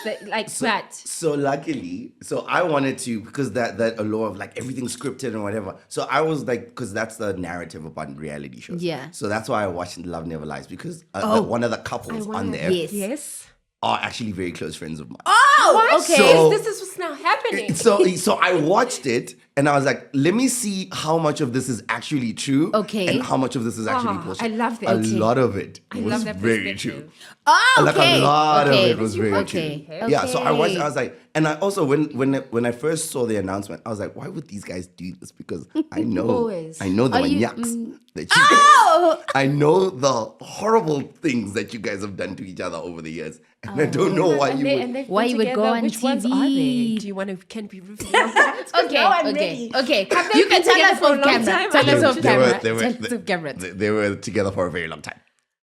that. So luckily, so I wanted to, because that allure of like everything's scripted and whatever. So I was like, because that's the narrative about reality shows. Yeah. So that's why I watched Love Never Lies, because one of the couples on there Yes. Yes. are actually very close friends of mine. Oh, okay. So- This is what's now happening. So I watched it and I was like, let me see how much of this is actually true. Okay. And how much of this is actually Ah, bullshit. I love that. A Okay. lot of it was love that very perspective. true. Oh, Like okay. a lot okay. of it was very okay. true. Yeah, so I watched it, Okay. I was like, and I also when I first saw the announcement, I was like, why would these guys do this? Because I know Always. I know the Are you- maniacs that you Oh! I know the horrible things that you guys have done to each other over the years. And I don't know why you would Why you would go on Which ones are they? TV? Do you want to? Can we reveal that? 'Cause Okay, now I'm okay, ready. okay. Have they You can been tell us together for a off long camera. time? Tell us off They camera. were- they were- Tell us off camera. they were together for a very long time.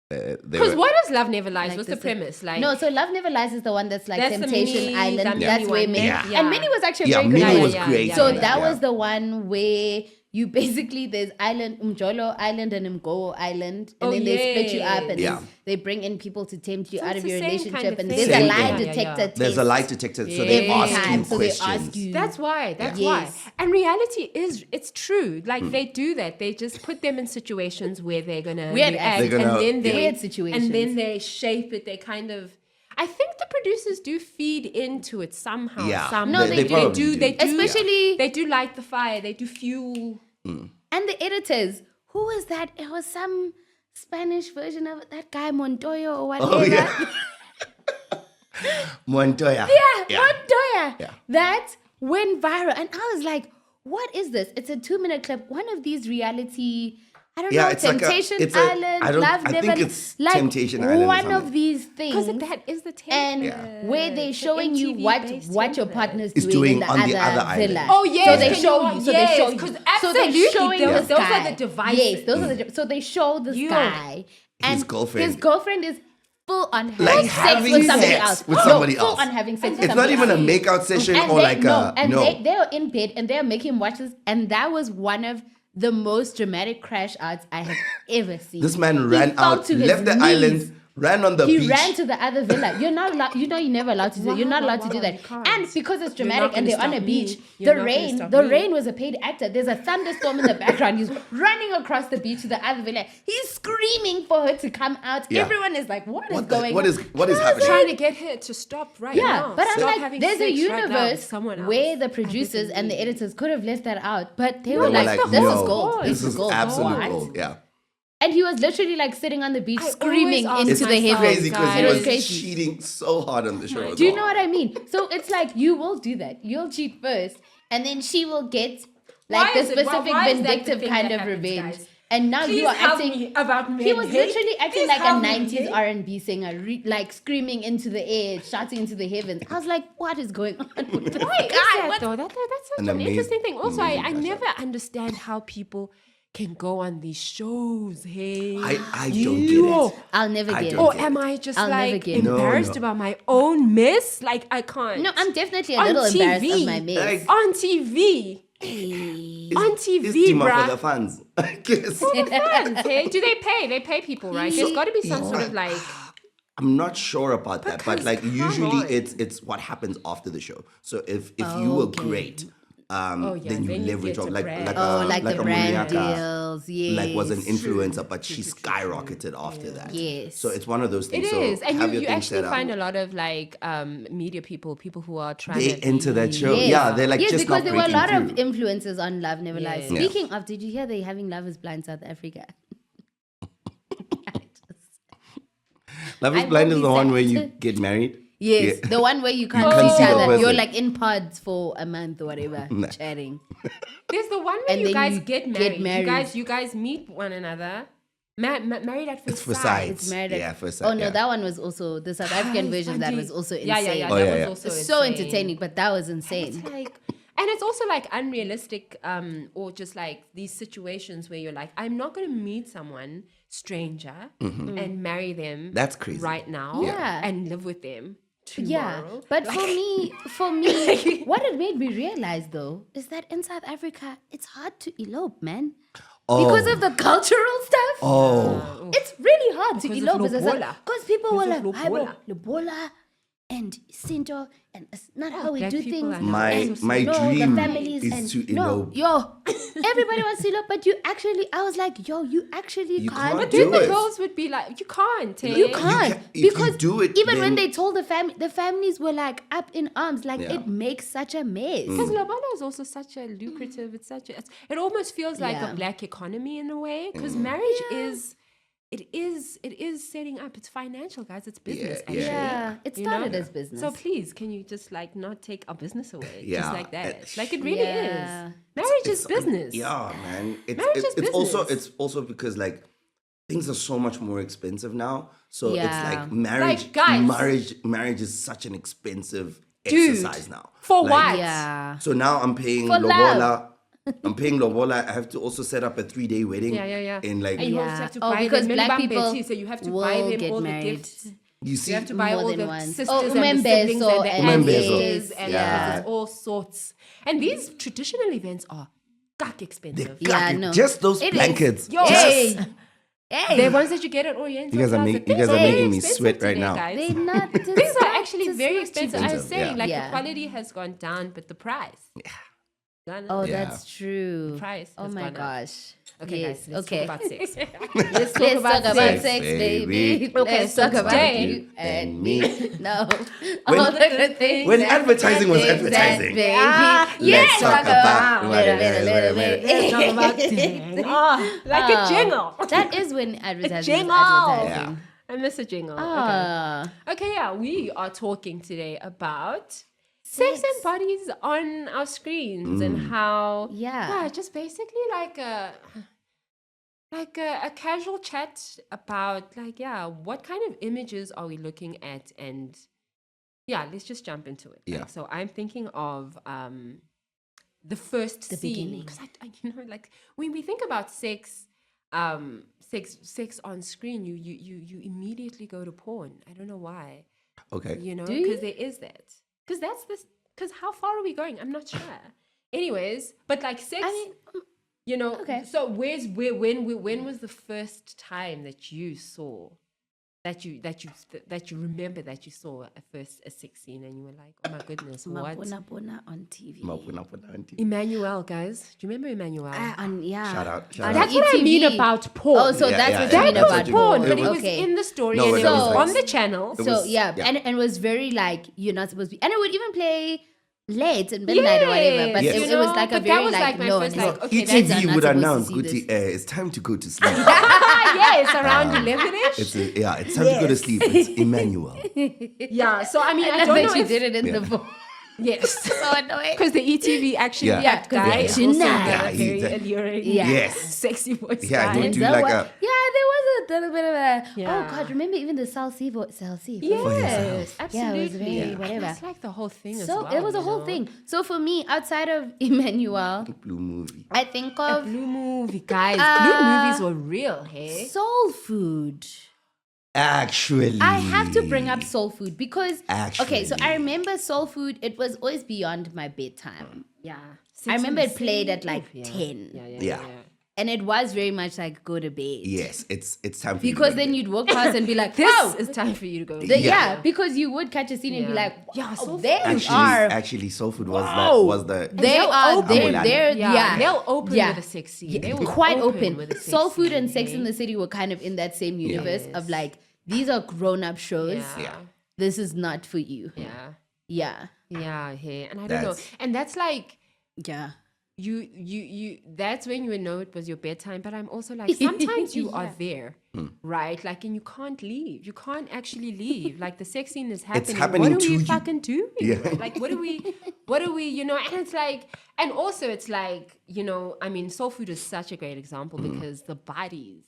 They Because were- what is Love Never Lies? Like What's the this- premise? Like No, so Love Never Lies is the one that's like That's the Temptation mini- Island. that That's mini where one. Minnie Yeah. and Minnie was actually Yeah, very good. Minnie at was it. great. So on that yeah. was the one where you basically there's island Umjolo Island and Umgo Island, and Oh, then they split you up and Yeah. then they bring in people to tempt you So out it's of your the same kind relationship, of and thing. there's a Same lie thing. detector test. There's a lie detector, so they Every ask you time, so they questions. ask you. That's why. That's Yeah. why. Yes. And reality it's true. Like Hmm. they do that. They just put them in situations where they're gonna Weird react, They're gonna- and then they Weird situations. and then they shape it. They kind of. I think the producers do feed into it somehow. Yeah. Some No, they do. They probably do. do. They do. Especially- they do light the fire. They do fuel. And the editors, who was that? It was some Spanish version of that guy Montoya or whatever. Oh yeah. Montoya. Yeah, Montoya. Yeah. That went viral. And I was like, what is this? It's a 2-minute clip. One of these reality, I don't Yeah, know, it's like a- Temptation it's a- Island, I don't- Love I Never think it's like Temptation Island or one something. of these Because things. that is the And template. where they're The showing you MTV-based what your template. partner's Is doing in doing the on the other other island. villa. Oh, yes, So they can show you- you. So yes, they show you. 'cause So they're absolutely, showing those- this those are guy. the devices. Yes, those are the. So they show this Yo. guy and His girlfriend. His girlfriend is full on having Like sex having with somebody sex else. with No, somebody full else. on having sex with It's not somebody even a else. makeout session And or they, like no, a and no. they're in bed and they're making him watch this, and that was one of the most dramatic crash outs I have ever seen. This man He ran fell out, to his left the knees. island, ran on the He beach. ran to the other villa. You're not allowed. You know you're never allowed to do. You're not allowed to do You that. can't. And because it's You're not dramatic and gonna they're on a stop me. beach, You're the not gonna rain. stop The me. rain was a paid actor. There's a thunderstorm in the background. He's running across the beach to the other villa. He's screaming for her to come out. Yeah. Everyone is like, "What is What the- going what on?" is- what is And I was happening? Trying to get her to stop right yeah, now. but I'm Stop like, having there's a sex right now with universe someone else. where the And producers and the me. editors could have left that out, but they They were were like, "This no, is gold. This is gold. absolute What?" gold. Yeah. And he was literally like sitting on the beach I screaming always ask into the myself, heavens. Crazy because he It was was crazy. cheating so hard on the show. as Do you well. know what I mean? So it's like you will do that. You'll cheat first, and then she will get like Why the is it- why- specific why is that the vindictive thing kind that of happens, revenge. guys? And now Please you are help acting. me about men He was hate. literally acting Please like a help me, 90s hate. R&B singer, like screaming into the air, shouting into the heavens. I was like, what is going on with this Why is guy? that What- though? That's such An an interesting amazing- thing. Also, amazing I mashup. never understand how people can go on these shows. Hey, I don't get it. I'll never I get it. don't Or get am I just I'll never like get it. embarrassed No. about my own mess? Like I can't. No, I'm definitely a On little embarrassed TV. of my mess. Like, on TV. It's- On it's TV, Dima bruh. for the fans. I guess. Fans, hey? Do they pay? They pay people, right? There's got to be some sort of like. I'm not sure about that, but Because like come usually on. it's what happens after the show. So if you were Okay. great, yeah, then you then you leverage get off to like brand. like Oh, a, like the a brand Munyaka, deals. Yes. like was an influencer, but she skyrocketed after that. Yes. So it's one of those It things. So is, and have you your thing actually set up. find a lot of like media people who are trying They to enter that show. Yes. Yeah, they're like yes, just because not there were a lot breaking of through. influencers on Love Never Lies. Yeah. Speaking of, did you hear they're having Love is Blind South Africa? Love is I'm Blind is the only one where you sad. get married. Yes, Yeah. the one where you can't can't see see each the other. You're person. like in pods for a month or whatever, Nah. chatting. There's the one where And you then guys you get get married. married. You guys meet one another. Married at first It's for sight. sight. It's married. at- Yeah, for Oh no, yeah. that one was also the South African version. That was also insane. Yeah. Oh, that yeah, was yeah. also So insane. entertaining, but that was It's insane. like, and it's also like unrealistic, or just like these situations where you're like, I'm not going to meet someone stranger and marry them. That's crazy. right now. Yeah. and live with them Yeah, tomorrow. but for me, what it made me realize though is that in South Africa, it's hard to elope, man. because of the cultural stuff. Oh. It's really hard to Because of elope lobola. because people were like, Because of "Hi, lobola." lobola and Sinto, and it's not how we black do people things. are My and my no, dream the families is and to no, elope. yo, everybody wants to elope, but you actually, I was like, yo, you actually You can't can't do Then do the it. girls would be like, you can't. Eh? You can't if you because do it, even when then- they told the families were like up in arms, like Yeah. it makes such a mess. Because lobola is also such a lucrative. It's such a. It almost feels like Yeah. a black economy in a way. Because marriage is, it is setting up. It's financial, guys. It's business. Yeah, actually. Yeah, it You know? started as business. So please, can you just like not take our business away? Yeah, Just like that. it- Like it really Yeah. is. Marriage is It's- business. Yeah, man. Marriage is it's also business. it's also because like things are so much more expensive now. So it's Yeah. like marriage. Like, guys. Marriage is such an expensive Dude, exercise now. for Like, what? Yeah. So now I'm paying For lobola. love. I'm paying lobola. I have to also set up a 3-day wedding. Yeah. In like And you Yeah. also have to Oh, buy because them. black Remember people Betty, so you have to will buy them get all married. the gifts. you see. You have to buy More all than the once. sisters Oh, and the umembezo siblings and the and aunties this, and yeah. there's all sorts. And these traditional events are gak expensive. Yeah, God, no. just those It is. blankets. Yo, Hey, hey, the ones that you get at Oriental. You guys are Plaza, make- you things guys are very making me expensive sweat right today, now. guys. they not. Things are actually very expensive. I was Expensive, saying, yeah. like Yeah. the quality has gone down, but the price. Yeah. Oh, Yeah. that's true. Price Oh has my gone up. gosh. Okay, Yes. guys, let's Okay. talk about sex. Let's talk about sex, sex, baby. baby. Okay, Let's so talk about today- you and me. No. When- All the good things. when that- advertising was that things that, advertising. baby. Ah, Yes. talk about what it is, what it is. Let's talk about thing. Oh, like a jingle. That is when advertising is jingle. advertising. I miss a jingle. Okay. Ah. Okay, yeah, we are talking today about sex and bodies on our screens and how Yeah. just basically like a casual chat about like what kind of images are we looking at, and let's just jump into it. Yeah. Like, so I'm thinking of the first scene, beginning. because I like when we think about sex sex on screen, you immediately go to porn. I don't know why. Okay. You know, Do you? because there is that. Because that's this. Because how far are we going? I'm not sure. Anyways, but like sex, I mean, you know. okay. So when was the first time that you saw that you remember that you saw a sex scene and you were like, oh my goodness, what? Mapona on TV. Emmanuel, guys, do you remember Emmanuel? Yeah. Shout out. Shout On out. That's what I mean ETV. about porn. Oh, so Yeah, that's yeah, what yeah. you mean that was about porn, porn. but it was Okay. in the story No, and it it was was on like- the channel. It So was- yeah, yeah. and it was very like you're not supposed to be, and it would even play late at midnight or whatever. But Yes. it was like a But that very was like my no, first, no. like, okay, Kids are ETV not would supposed to announce, see Guti, this. it's time to go to sleep. Yes, around 11ish. It's time to go to sleep. It's Emmanuel. Yeah, so I mean, I And don't then know she if did it in Yeah. the voice. yes, So annoying. because the ETV actually Yeah. that Yeah, 'cause guy the is also tonight. a Yeah, very he's a- alluring, Yeah. Yes. sexy voice Yeah, guy. he would do So like what- a. yeah, there was a little bit of a Yeah. oh god, remember even the Salsi voice. Salsi. Yes, absolutely. Yeah, it was very And whatever. that's like the whole thing as So well. it was a you whole know? thing. So for me, outside of Emmanuel, Blue movie. I think A of blue movie, guys. Blue movies were real, hey? soul food. Actually. I have to bring up soul food because okay, so I Actually. remember soul food. It was always beyond my bedtime. Yeah. I remember Six it played and at like the City. 10. Yeah. And it was very much like go to bed. Yes, it's time for you to Because go to then bed. you'd walk past and be like, This oh, is time for you to go. yeah. Yeah. Because you would catch a scene and be Yeah. like, Yeah, wow, soul there you Actually, are. actually, soul food was Wow. the They they'll are open. they're Yeah, they'll open with a sex scene. They will quite open open. with a sex Soul food scene, and Sex hey? in the City were kind of in that same universe Yes. of like these are grown-up shows. Yeah. This is not for you. Yeah. Yeah. Yeah, hey. And I don't know. That's- And that's like Yeah. you that's when you would know it was your bedtime. But I'm also like, sometimes you are there, right? Like, and you can't leave. You can't actually leave. Like the sex scene is happening. happening what are to we you. fucking doing? Yeah. Like what are we, you know, and it's like, and also it's like, you know, I mean, soul food is such a great example because the bodies,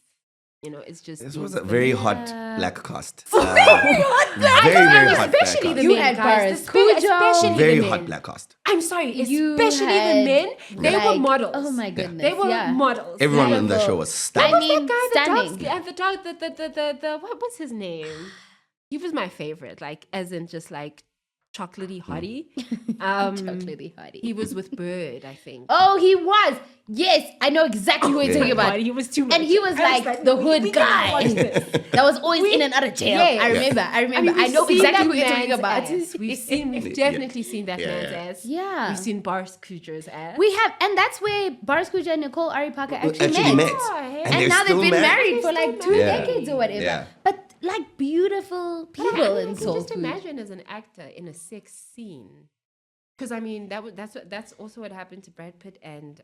you know, it's just This was a very hot black cast. Very hot black especially the cast. You men, had guys. Paris Especially Cujo. Very the men. hot black cast. I'm sorry, You especially the had, men. They were like, models. Oh my goodness. They were yeah. models. Everyone They on the were- show was I stunning. mean, Guy, the stunning. dog, and the dog, the what's his name? He was my favorite. Like, as in just like chocolatey hottie. Chocolatey hottie. He was with Bird, I think. Oh, he was. Yes, I know exactly who you're talking about. He was too much. And he was I like the hood guy that was always in and out of jail. Yes. I remember. I we've know seen exactly that who you're talking man's about. ass. We've definitely seen that Yeah. man's ass. Yeah. We've seen Boris Kujer's ass. We have, and that's where Boris Kuja and Nicole Ari Parker actually, Actually met. Oh, And they're now they've still been married for They're like still 2 married. decades or whatever. Yeah. But like beautiful people I in can soul just food. imagine as an actor in a sex scene, because I mean that's also what happened to Brad Pitt and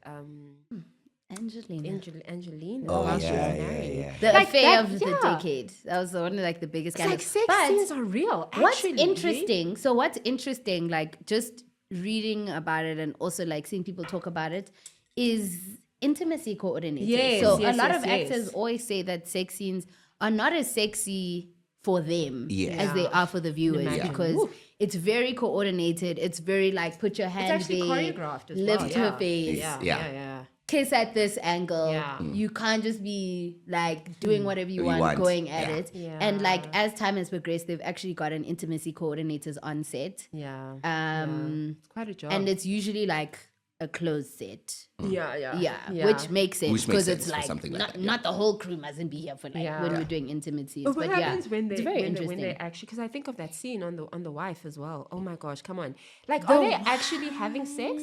Angelina. Angelina Oh, while she was yeah, married. yeah. The Like affair that, of the yeah. decade. That was one of like the biggest It's like scandals. sex But scenes are real. what's Actually. interesting, so what's interesting, like just reading about it and also like seeing people talk about it, is intimacy coordinated. Yes, so yes, a lot yes, of actors yes. always say that sex scenes are not as sexy for them Yeah. as they are for the viewers imagine. because Ooh. it's very coordinated. It's very like put your hand It's actually there, choreographed as lift well. her Yeah. face, Yeah, Yeah. yeah, yeah. kiss at this angle. Yeah. You can't just be like doing whatever you want, going at Yeah. it. Yeah. And like as time has progressed, they've actually gotten intimacy coordinators on set. Yeah. Um, It's quite a job. and it's usually like a closed set. yeah, Yeah, which makes sense Which makes because sense it's for like something like not, that, yeah. not the whole crew mustn't be here for like Yeah. when Yeah. we're doing intimacies. But what But happens yeah, when they it's very when interesting. they actually? Because I think of that scene on the wife as well. Oh my gosh, come on! Like, are they actually having sex?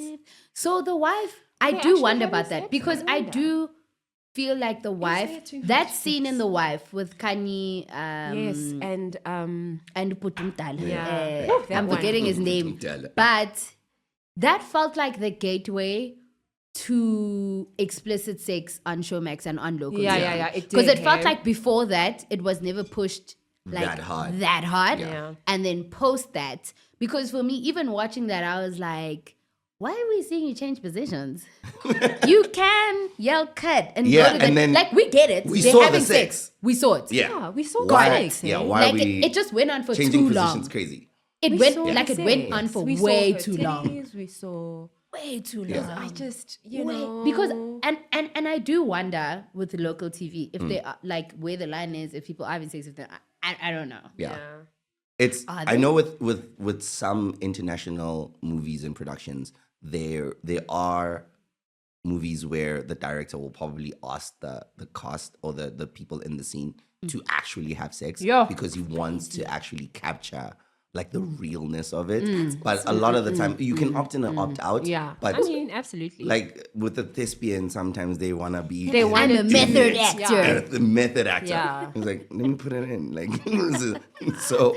So the wife, I they do actually wonder having about that sex? because I I wonder. do feel like the wife, there too that much scene in sex? The Wife with Kanye Yes, and and Putumtala. Yeah. Ooh, that I'm one. forgetting his name. Putumtala. But that felt like the gateway to explicit sex on Showmax and on local. yeah, yeah, yeah. It Because did, it felt hey? like before that, it was never pushed like That hard. That hard. Yeah. And then post that. Because for me, even watching that, I was like, why are we seeing you change positions? You can yell cut and Yeah, go to the and then like we get it. we They're saw the having sex. We saw it. Yeah. Yeah, we saw Why? sex. Yeah. eh? Why Like are we it just went on for changing too positions? long. Crazy. It We went saw like the it went on sex. for We saw way her too long. titties, We saw. Way too long. Yeah. I just, you Way- know, because and I do wonder with local TV if they are like where the line is if people are having sex with them. I don't know. Yeah. yeah. It's Are I they? know with some international movies and productions, there are movies where the director will probably ask the cast or the people in the scene to actually have sex Yeah. because he wants to actually capture like the realness of it. But a lot of the time you can opt in and opt out. Yeah, But I mean, absolutely. like with the thespian, sometimes they wanna be They wanna I'm a do method it, actor. yeah. the method actor. Yeah. He's like, let me put it in. Like so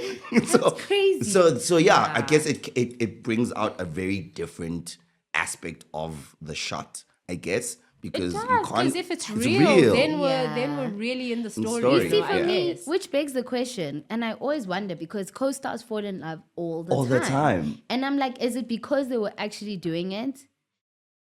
crazy. So yeah, I guess it brings out a very different aspect of the shot, I guess. Because it you does, can't because if it's real, then we're Yeah. really in the story. story. You see, you know, for I me, guess. which begs the question, and I always wonder because co-stars fall in love all All the time. and I'm like, is it because they were actually doing it?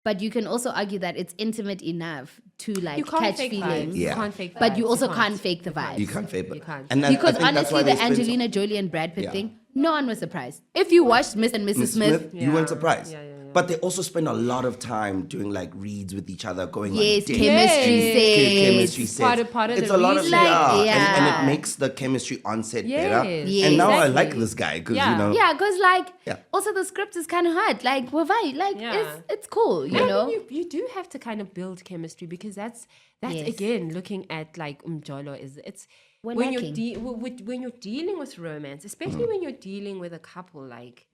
But you can also argue that it's intimate enough to like you can't catch fake feelings. vibes. Yeah. You can't fake But you vibes. also can't fake the vibes. You can't fake it. You can't. And Because I think that's why honestly, they the spend so- Angelina Jolie and Brad Pitt Yeah. thing, no one was surprised. If you watched Miss and Mrs. Miss Smith, you weren't Yeah. surprised. Yeah, yeah, yeah. But they also spend a lot of time doing like reads with each other, going on yes, dates. chemistry Yes. sets. Chemistry sets. Part of it's the a lot of reason. Like, yeah. And yeah. it makes the chemistry on set Yes. better. Yes. And now I Exactly. like this guy because Yeah. you know Yeah, because like Yeah. also the script is kind of hard. Like, Yeah. it's cool, you And know. I mean, you do have to kind of build chemistry because that's Yes. again looking at like Umjolo it's We're when lacking. you're when you're dealing with romance, especially when you're dealing with a couple, like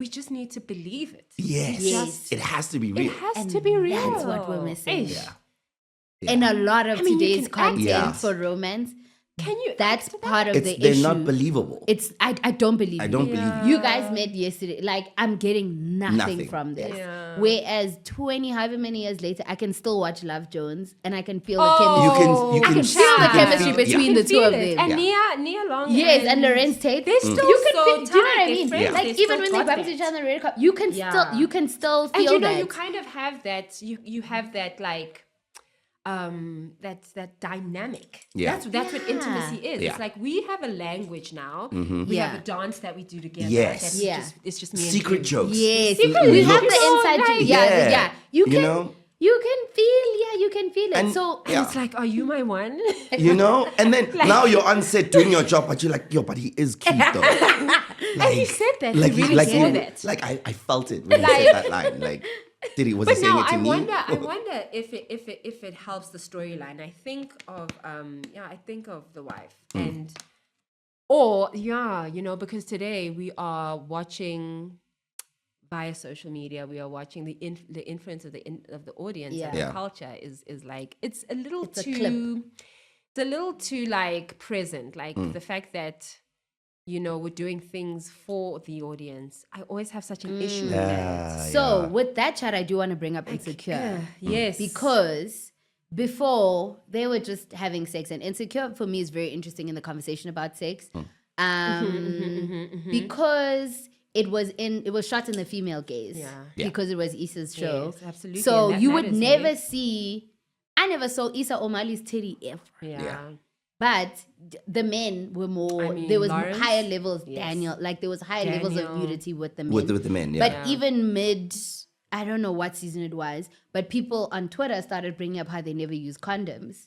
we just need to believe it. Yes. Yes. It has to be It real. has And to be real. that's what we're missing. Ish. Yeah. In a lot of I mean, you today's can act content Yeah. for romance, Can you? that's act part of the They're issue. not believable. It's I don't believe I you. don't believe You guys met yesterday. Like I'm getting nothing, Nothing. from this. Yeah. Whereas 20, however many years later, I can still watch Love Jones and I can feel Oh, the chemistry. You I can can feel the tell. chemistry You between can the two feel of it. them. And Yeah. Nia Long. Yes, and Lorenz Tate. They're still you can so feel, do you know what I tight. mean? They're friends. Like They even still when they got bump into that. each other on the red carpet, you can Yeah. still feel And you know, that. you kind of have that. You have that like, that dynamic. Yeah. That's what intimacy is. Yeah. It's like we have a language now. Mm-hmm. We Yeah. have a dance that we do together. Yes. that's Yeah. It's just me and Secret you. jokes. Yes, Secret we have looks. the inside. Like- Yeah, Yeah. yeah. You You can, know? you can feel. Yeah, you can feel it. And- So yeah. It's like, are you my one? You know? And then now you're on set doing your job, but you're like, yo, but he is cute though. And he said that. Like, he really like, said it. like I felt it when he said that line. Like, was he But saying now it to I me? wonder if it helps the storyline. I think of the wife because today we are watching via social media. We are watching the influence of the audience and Yeah. the culture is like it's a little It's a too clip. it's a little too like present. Like the fact that we're doing things for the audience. I always have such an issue with that. So with that chat, I do want to bring up Insecure. Yes. Because before they were just having sex, and Insecure for me is very interesting in the conversation about sex. Because it was shot in the female gaze. Yeah. Because it was Issa's show. Yes, absolutely. So And that you would matters, never right? see, I never saw Issa Omali's titty ever. Yeah. But the men were more. I mean, there was Lawrence? higher levels. Yes. Daniel, like there was higher levels of Daniel. nudity with the men. With the men, yeah. But even mid, I don't know what season it was, but people on Twitter started bringing up how they never use condoms,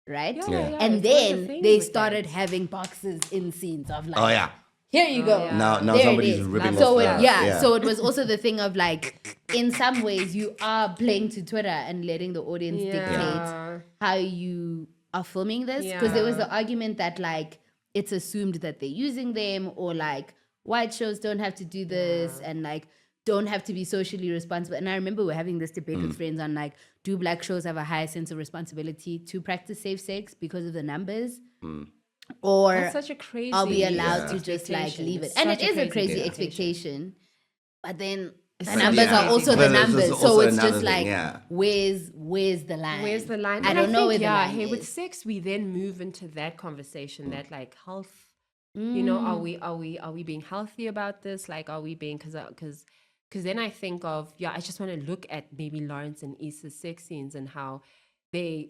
right? Yeah. And it's always a then thing they with started that. having boxes in scenes of like, Oh yeah. here you go. yeah. Now There it somebody's is. ripping So off. so it was also the thing of like, in some ways, you are playing to Twitter and letting the audience dictate how you are filming this. Because there was the argument that like it's assumed that they're using them, or like white shows don't have to do this, and like don't have to be socially responsible. And I remember we're having this debate with friends on like, do black shows have a higher sense of responsibility to practice safe sex because of the numbers? Or That's such a crazy. are we allowed to just like expectation. leave it? It's And it such is a crazy expectation. expectation. But then the such numbers a are crazy also the But it's numbers. just So also it's another just thing, like, yeah. where's the line? Where's the line? I And don't know where think, the line hey, is. with sex, we then move into that conversation that like health. Are we being healthy about this? Like, are we being because then I think of I just want to look at maybe Lawrence and Issa's sex scenes and how they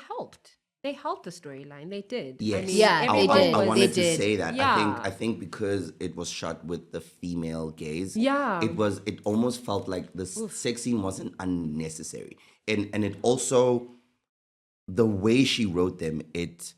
helped. They helped the storyline. They did. Yes. I mean, Yeah, they everyone did. I was- wanted They to did. say that. Yeah. I think because it was shot with the female gaze. Yeah. It almost felt like the sex scene wasn't unnecessary. And it also, the way she wrote them, it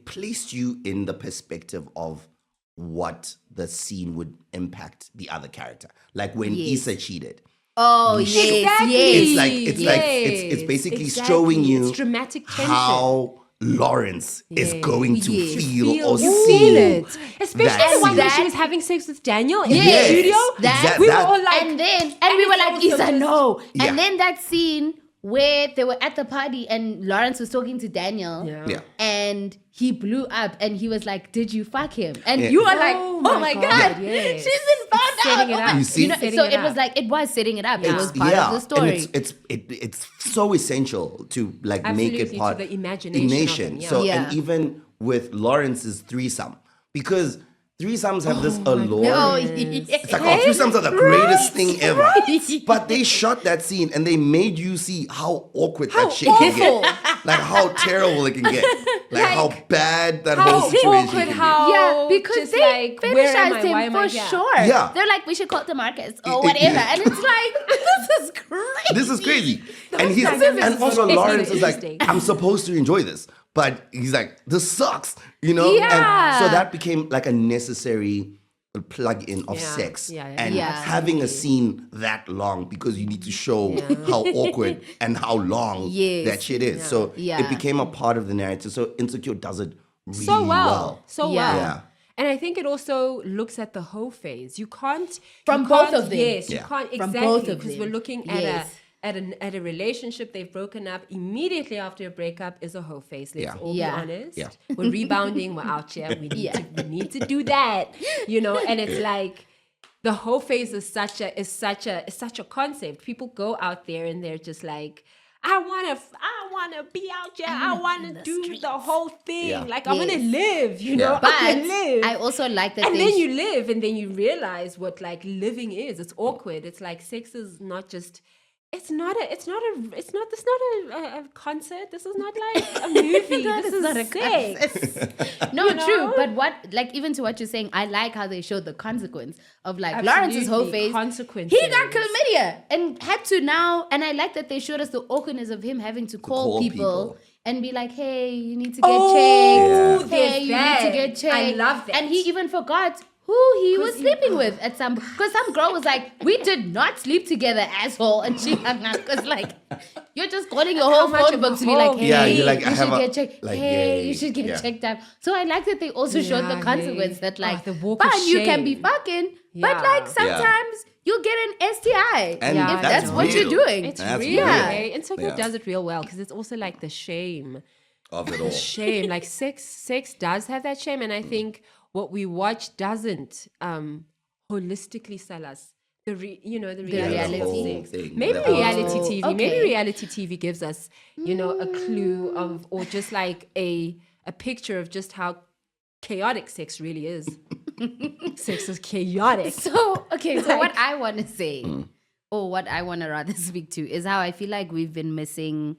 placed you in the perspective of what the scene would impact the other character. Like when Yes. Issa cheated. Oh, Yes. yes, Exactly. yes. It's basically showing you It's dramatic tension. how Lawrence is going to Yes. feel or you see feel it, especially that the one where scene. she was having sex with Daniel in Yes. the studio. That- we were that- all like, And we were it's like, also Issa, just- no. Yeah. And then that scene where they were at the party and Lawrence was talking to Daniel. Yeah. And he blew up and he was like, did you fuck him? And Yeah. you were like, Oh oh my my God, God, yes. she's been found out. setting it Oh up. my- You see? so Setting it it was up. like, it was setting it up. It Yeah. was part of the story. And it's so essential to like make Absolutely, it to part the imagination of them, So yeah. and even with Lawrence's threesome, because threesomes have this allure. Oh, It's like, oh, threesomes are the greatest thing ever. But they shot that scene and they made you see how awkward that shit can get. Like how terrible it can get. Like how bad that how whole situation awkward, can be. how Yeah, because just they like, where am I? fetishized Why him am I for here? sure. Yeah. They're like, we should call it Marcus or It- whatever. And it's like, this is crazy. This is crazy. And dynamics and is also so Lawrence is like, interesting. I'm supposed to enjoy this. But he's like, this sucks. You know? Yeah. And so that became like a necessary plug-in of Yeah. sex. Yeah, and yeah. having a scene that long because you need to show how awkward and how long Yes. that shit is. So Yeah. it became a part of the narrative. So Insecure does it really So well. So Yeah. well. Yeah. And I think it also looks at the whole phase. You can't From you both can't- of them. Yes, Yeah. you can't From exactly both of because them. we're looking at Yes. at a relationship they've broken up immediately after a breakup is a whole phase. Let's Yeah. all Yeah. be honest. Yeah. We're rebounding. We're out here. We need, Yeah. we need to do that. And it's like the whole phase is such a concept. People go out there and they're just like, I wanna be out here. I wanna do the whole thing. Yeah. Like I'm Yes. gonna live. Yeah. But I'm gonna live. I also like that And they then you live and then you realize what like living is. It's awkward. It's like sex is not just It's not a concert. This is not like a movie. This is not a sex. No, You know? true. But what, like, even to what you're saying, I like how they showed the consequence of like Lawrence's whole Absolutely, face. consequences. He got chlamydia and had to now, and I like that they showed us the awkwardness of him having to call people and be like, hey, you need to get checked. there's Hey, you that. need to get checked. I love that. And he even forgot who he was sleeping with at some, because some girl was like, we did not sleep together, asshole, and she hung up because like you're just calling your whole much phone of book a to be like, hoe? hey, Yeah, you're like, you I have should a- get checked. like, Hey, yeah, you should get yeah. checked out. So I like that they also showed the Yeah, consequence yeah. that like, the walk of fine, you can be shame. fucking, but Yeah. like sometimes you'll get an STI And Yeah, if that's that's what you're real. doing. It's That's real. real. eh? And Tokyo Yeah. does it real well because it's also like the shame. Of it all. Shame. Like sex does have that shame. And I think what we watch doesn't holistically sell us the reality reality. of whole sex. thing, Maybe the whole reality story. TV. Maybe okay. reality TV gives us, a clue of, or just like a picture of just how chaotic sex really is. Sex is chaotic. So, okay, so what Like- I want to say, or what I want to rather speak to, is how I feel like we've been missing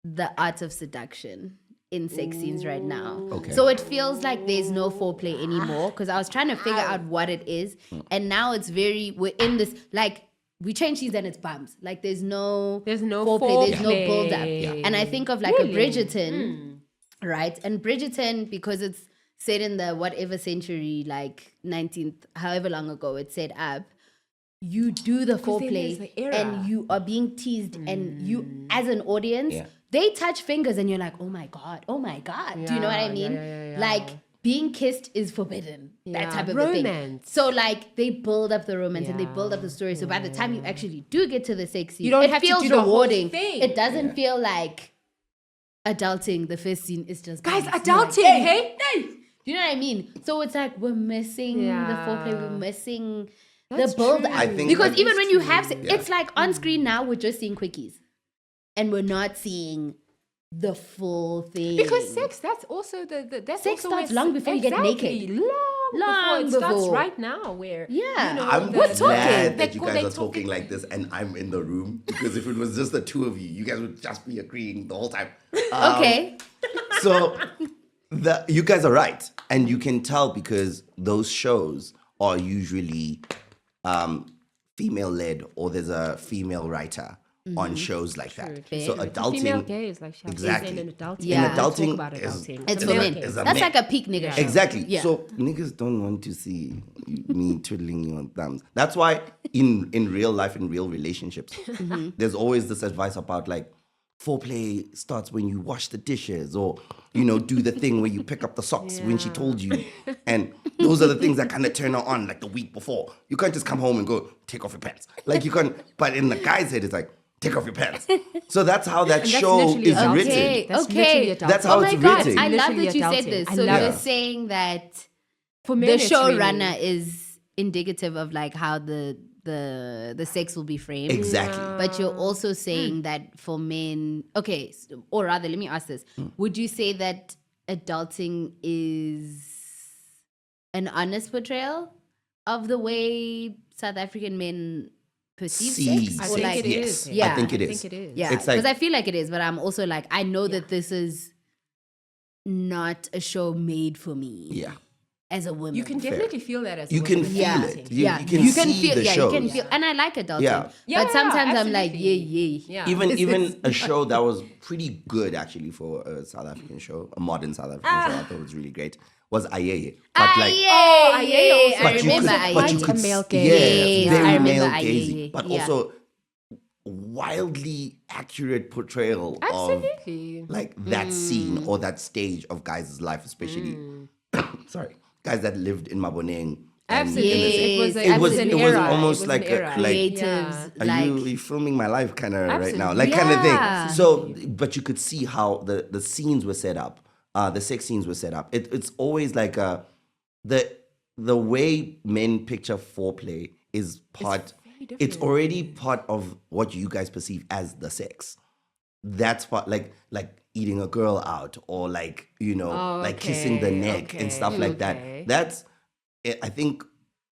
the art of seduction in sex scenes right now. Okay. So it feels like there's no foreplay anymore because I was trying to figure out what it is. And now it's we're in this, like, we change scenes and it's bums. Like, there's no There's no foreplay, there's no foreplay. build up. Yeah. And I think of like a Really? Bridgerton, right? And Bridgerton, because it's set in the whatever century, like 19th, however long ago it's set up, you do the then there's foreplay the era. and you are being teased and you, as an audience, Yeah. they touch fingers and you're like, oh my God. Do you know what I Yeah, mean? yeah. Like, being kissed is forbidden. That Yeah, type of a thing. romance. So like they build up the romance and they build up the Yeah, story. So by the time you actually do get to the sex scene, You don't it have to feels do the whole rewarding. thing. It doesn't feel like adulting. The first scene is just Guys, bums. You're like, adulting, hey? do you know what I mean? So it's like we're missing the Yeah. foreplay. We're missing That's the build true. up. I think Because that even is when you true. have, Yeah. it's like on screen now we're just seeing quickies, and we're not seeing the full thing. Because sex, that's Sex also starts where long before you get exactly, naked. Long Long before. It starts before. right now where Yeah. I'm We're talking. glad that you They guys are talk- talking like this and I'm in the room because if it was just the two of you, you guys would just be agreeing the whole time. Okay. So you guys are right, and you can tell because those shows are usually female led or there's a female writer on shows like that. So Fair. adulting, female gays like Shab Exactly. in adulting. Yeah. We don't Adulting talk about is- adulting. It's a for man- men. is a That's man. like a peak nigga show. Exactly. Yeah. So niggas don't want to see me twiddling your thumbs. That's why in real life, in real relationships, there's always this advice about like foreplay starts when you wash the dishes or, do the thing where you pick up the socks when she told you. And those are the things that kind of turn her on like the week before. You can't just come home and go, take off your pants. Like you can't, but in the guy's head, it's like, take off your pants. So that's how that that's show literally is adulting. written. Okay. That's literally adulting. That's how Oh it's my God. written. I love Literally that you said adulting. this. I So love you're it. saying that For men, the it's showrunner really- is indicative of like how the sex will be framed. Exactly. But you're also saying that for men, okay, or rather, let me ask this: would you say that adulting is an honest portrayal of the way South African men perceive See sex? I Or think like, it yes. is. Yeah. I think it I is. think it is. yeah, It's because like- I feel like it is, but I'm also like, I know that this is not a show made for me. Yeah. As a woman, You can definitely feel that as a You can woman. feel Yeah. it. yeah, You can see feel, the yeah, shows. you can feel, and I like adulting. Yeah. Yeah, but sometimes I'm like, absolutely. yeah. Yeah. Even a show that was pretty good actually for a South African show, a modern South African show, I thought was really great, was Ayeye. But like, Oh, Ayeye also. I but you remember could, but you Ayeye. could, A male s- gaze. Yes, yeah, I very remember male Ayeye, gazing, but yeah. also wildly accurate portrayal of Absolutely. like that scene or that stage of guys' life, especially, sorry, guys that lived in Maboneng. and Absolutely. in the- It was, It was- an it was era. almost It was like an a- era. like- Creatives, Are like you filming my life kind of right now? Absolutely. Like kind of Yeah. thing. So, but you could see how the scenes were set up. The sex scenes were set up. It's always like the way men picture foreplay is part. very It's different. already part of what you guys perceive as the sex. That's part like eating a girl out or like like kissing the Okay, neck and okay, stuff like okay. that. That's I think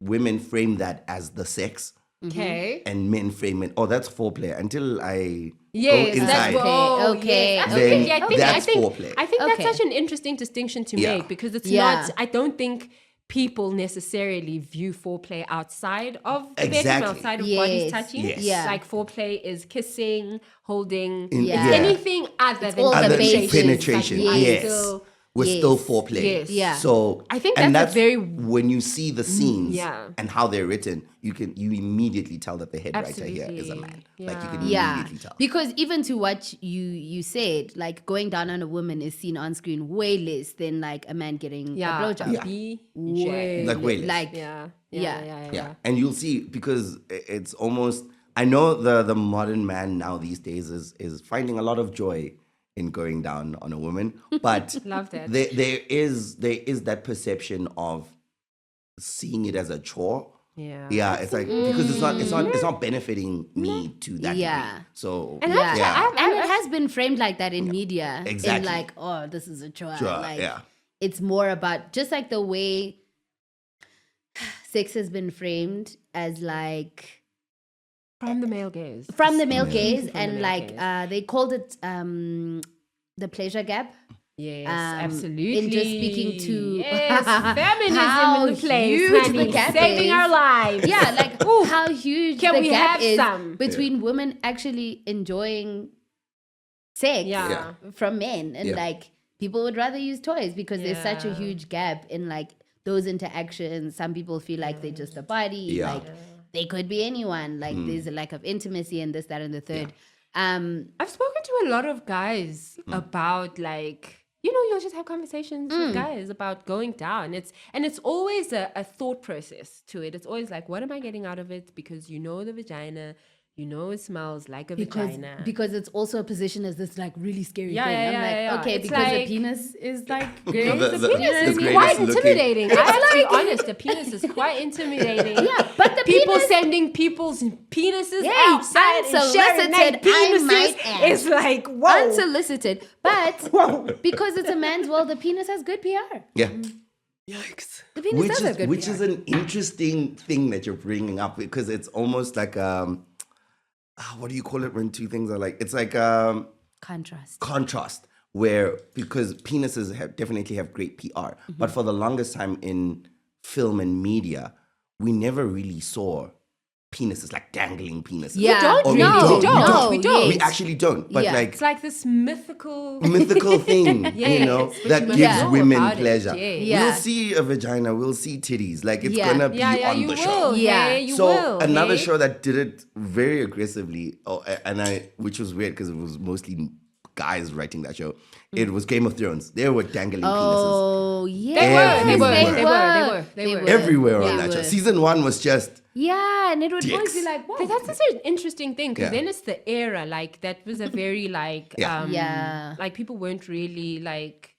women frame that as the sex, Okay. and men frame it. Oh, that's foreplay. Until I Yes, go that's inside. foreplay. Okay, Yes, Then yeah, that's foreplay. I think Okay. that's such an interesting distinction to Yeah. make because it's Yeah. not. I don't think people necessarily view foreplay outside of the bedroom, Exactly. outside of Yes. bodies touching. Yes. Yeah. Like foreplay is kissing, holding. Yeah. It's anything other than all the Other bases, penetration, like, yes. still- We're Yes. still foreplay. Yes. Yeah. So I think and that's a very- when you see the scenes yeah. and how they're written, you immediately tell that the head writer here is a Absolutely. man. Like you can Yeah, immediately tell. because even to what you said, like going down on a woman is seen on screen way less than like a man getting a blowjob. Yeah. Way Like way less. Like yeah. Yeah, and you'll see because it's almost. I know the modern man now these days is finding a lot of joy in going down on a woman, but Love that. there is that perception of seeing it as a chore. Yeah. It's like because it's not benefiting me to that Yeah. degree. So And Yeah, actually, and it has been framed like that in media. Exactly. In like, oh, this is a chore. Sure, Like, yeah. it's more about just like the way sex has been framed as like from the male gaze. from the male gaze, From the and male like gaze. they called it the pleasure gap. Yes, Um, absolutely. in just speaking to yes, feminism how in the place, huge honey, the gap saving is. our lives. Yeah, like how huge Can the we gap have is some? between women actually enjoying sex Yeah. from men, and Yeah. like people would rather use toys because there's such a Yeah. huge gap in like those interactions. Some people feel like they're just a body, Yeah. like they could be anyone. Like there's a lack of intimacy and this, that, and the third. I've spoken to a lot of guys about like, you'll just have conversations with guys about going down. It's always a thought process to it. It's always like, what am I getting out of it? Because the vagina, it smells like a vagina. Because it's also a position as this like really scary Yeah, thing. yeah, I'm yeah, like, yeah. okay, It's because like- the penis is like The- great. the- The penis the is greatest quite looking- intimidating. I have to be honest. The penis is quite intimidating. Yeah, but the people penis- sending people's penises Hey, outside and sharing their unsolicited, I might penises add. is like whoa. Unsolicited, but because it's a man's world, the penis has good PR. Yeah. Yikes. The penis does have good which PR. is an interesting thing that you're bringing up because it's almost like what do you call it when two things are like it's like Contrast. contrast where because penises definitely have great PR, but for the longest time in film and media, we never really saw penises like dangling penises. Yeah. don't Or really. No, We don't. no, We don't. yes. We actually don't. But Yeah. like It's like this mythical. mythical thing, Yes, but that you gives must know women about it, pleasure. yes. Yeah. We'll see a vagina, we'll see titties. Like it's Yeah. gonna be Yeah, on you the will. show. Yeah. Hey, you So will. another hey? show that did it very aggressively, which was weird because it was mostly guys writing that show. It was Game of Thrones. They were dangling penises Oh yeah, They were. They everywhere They on that show. were. Season 1 was just Yeah, and it would always be Dicks. like, But wow. that's such an interesting thing because Yeah. then it's the era. Like that was a very like Yeah. Yeah. like people weren't really like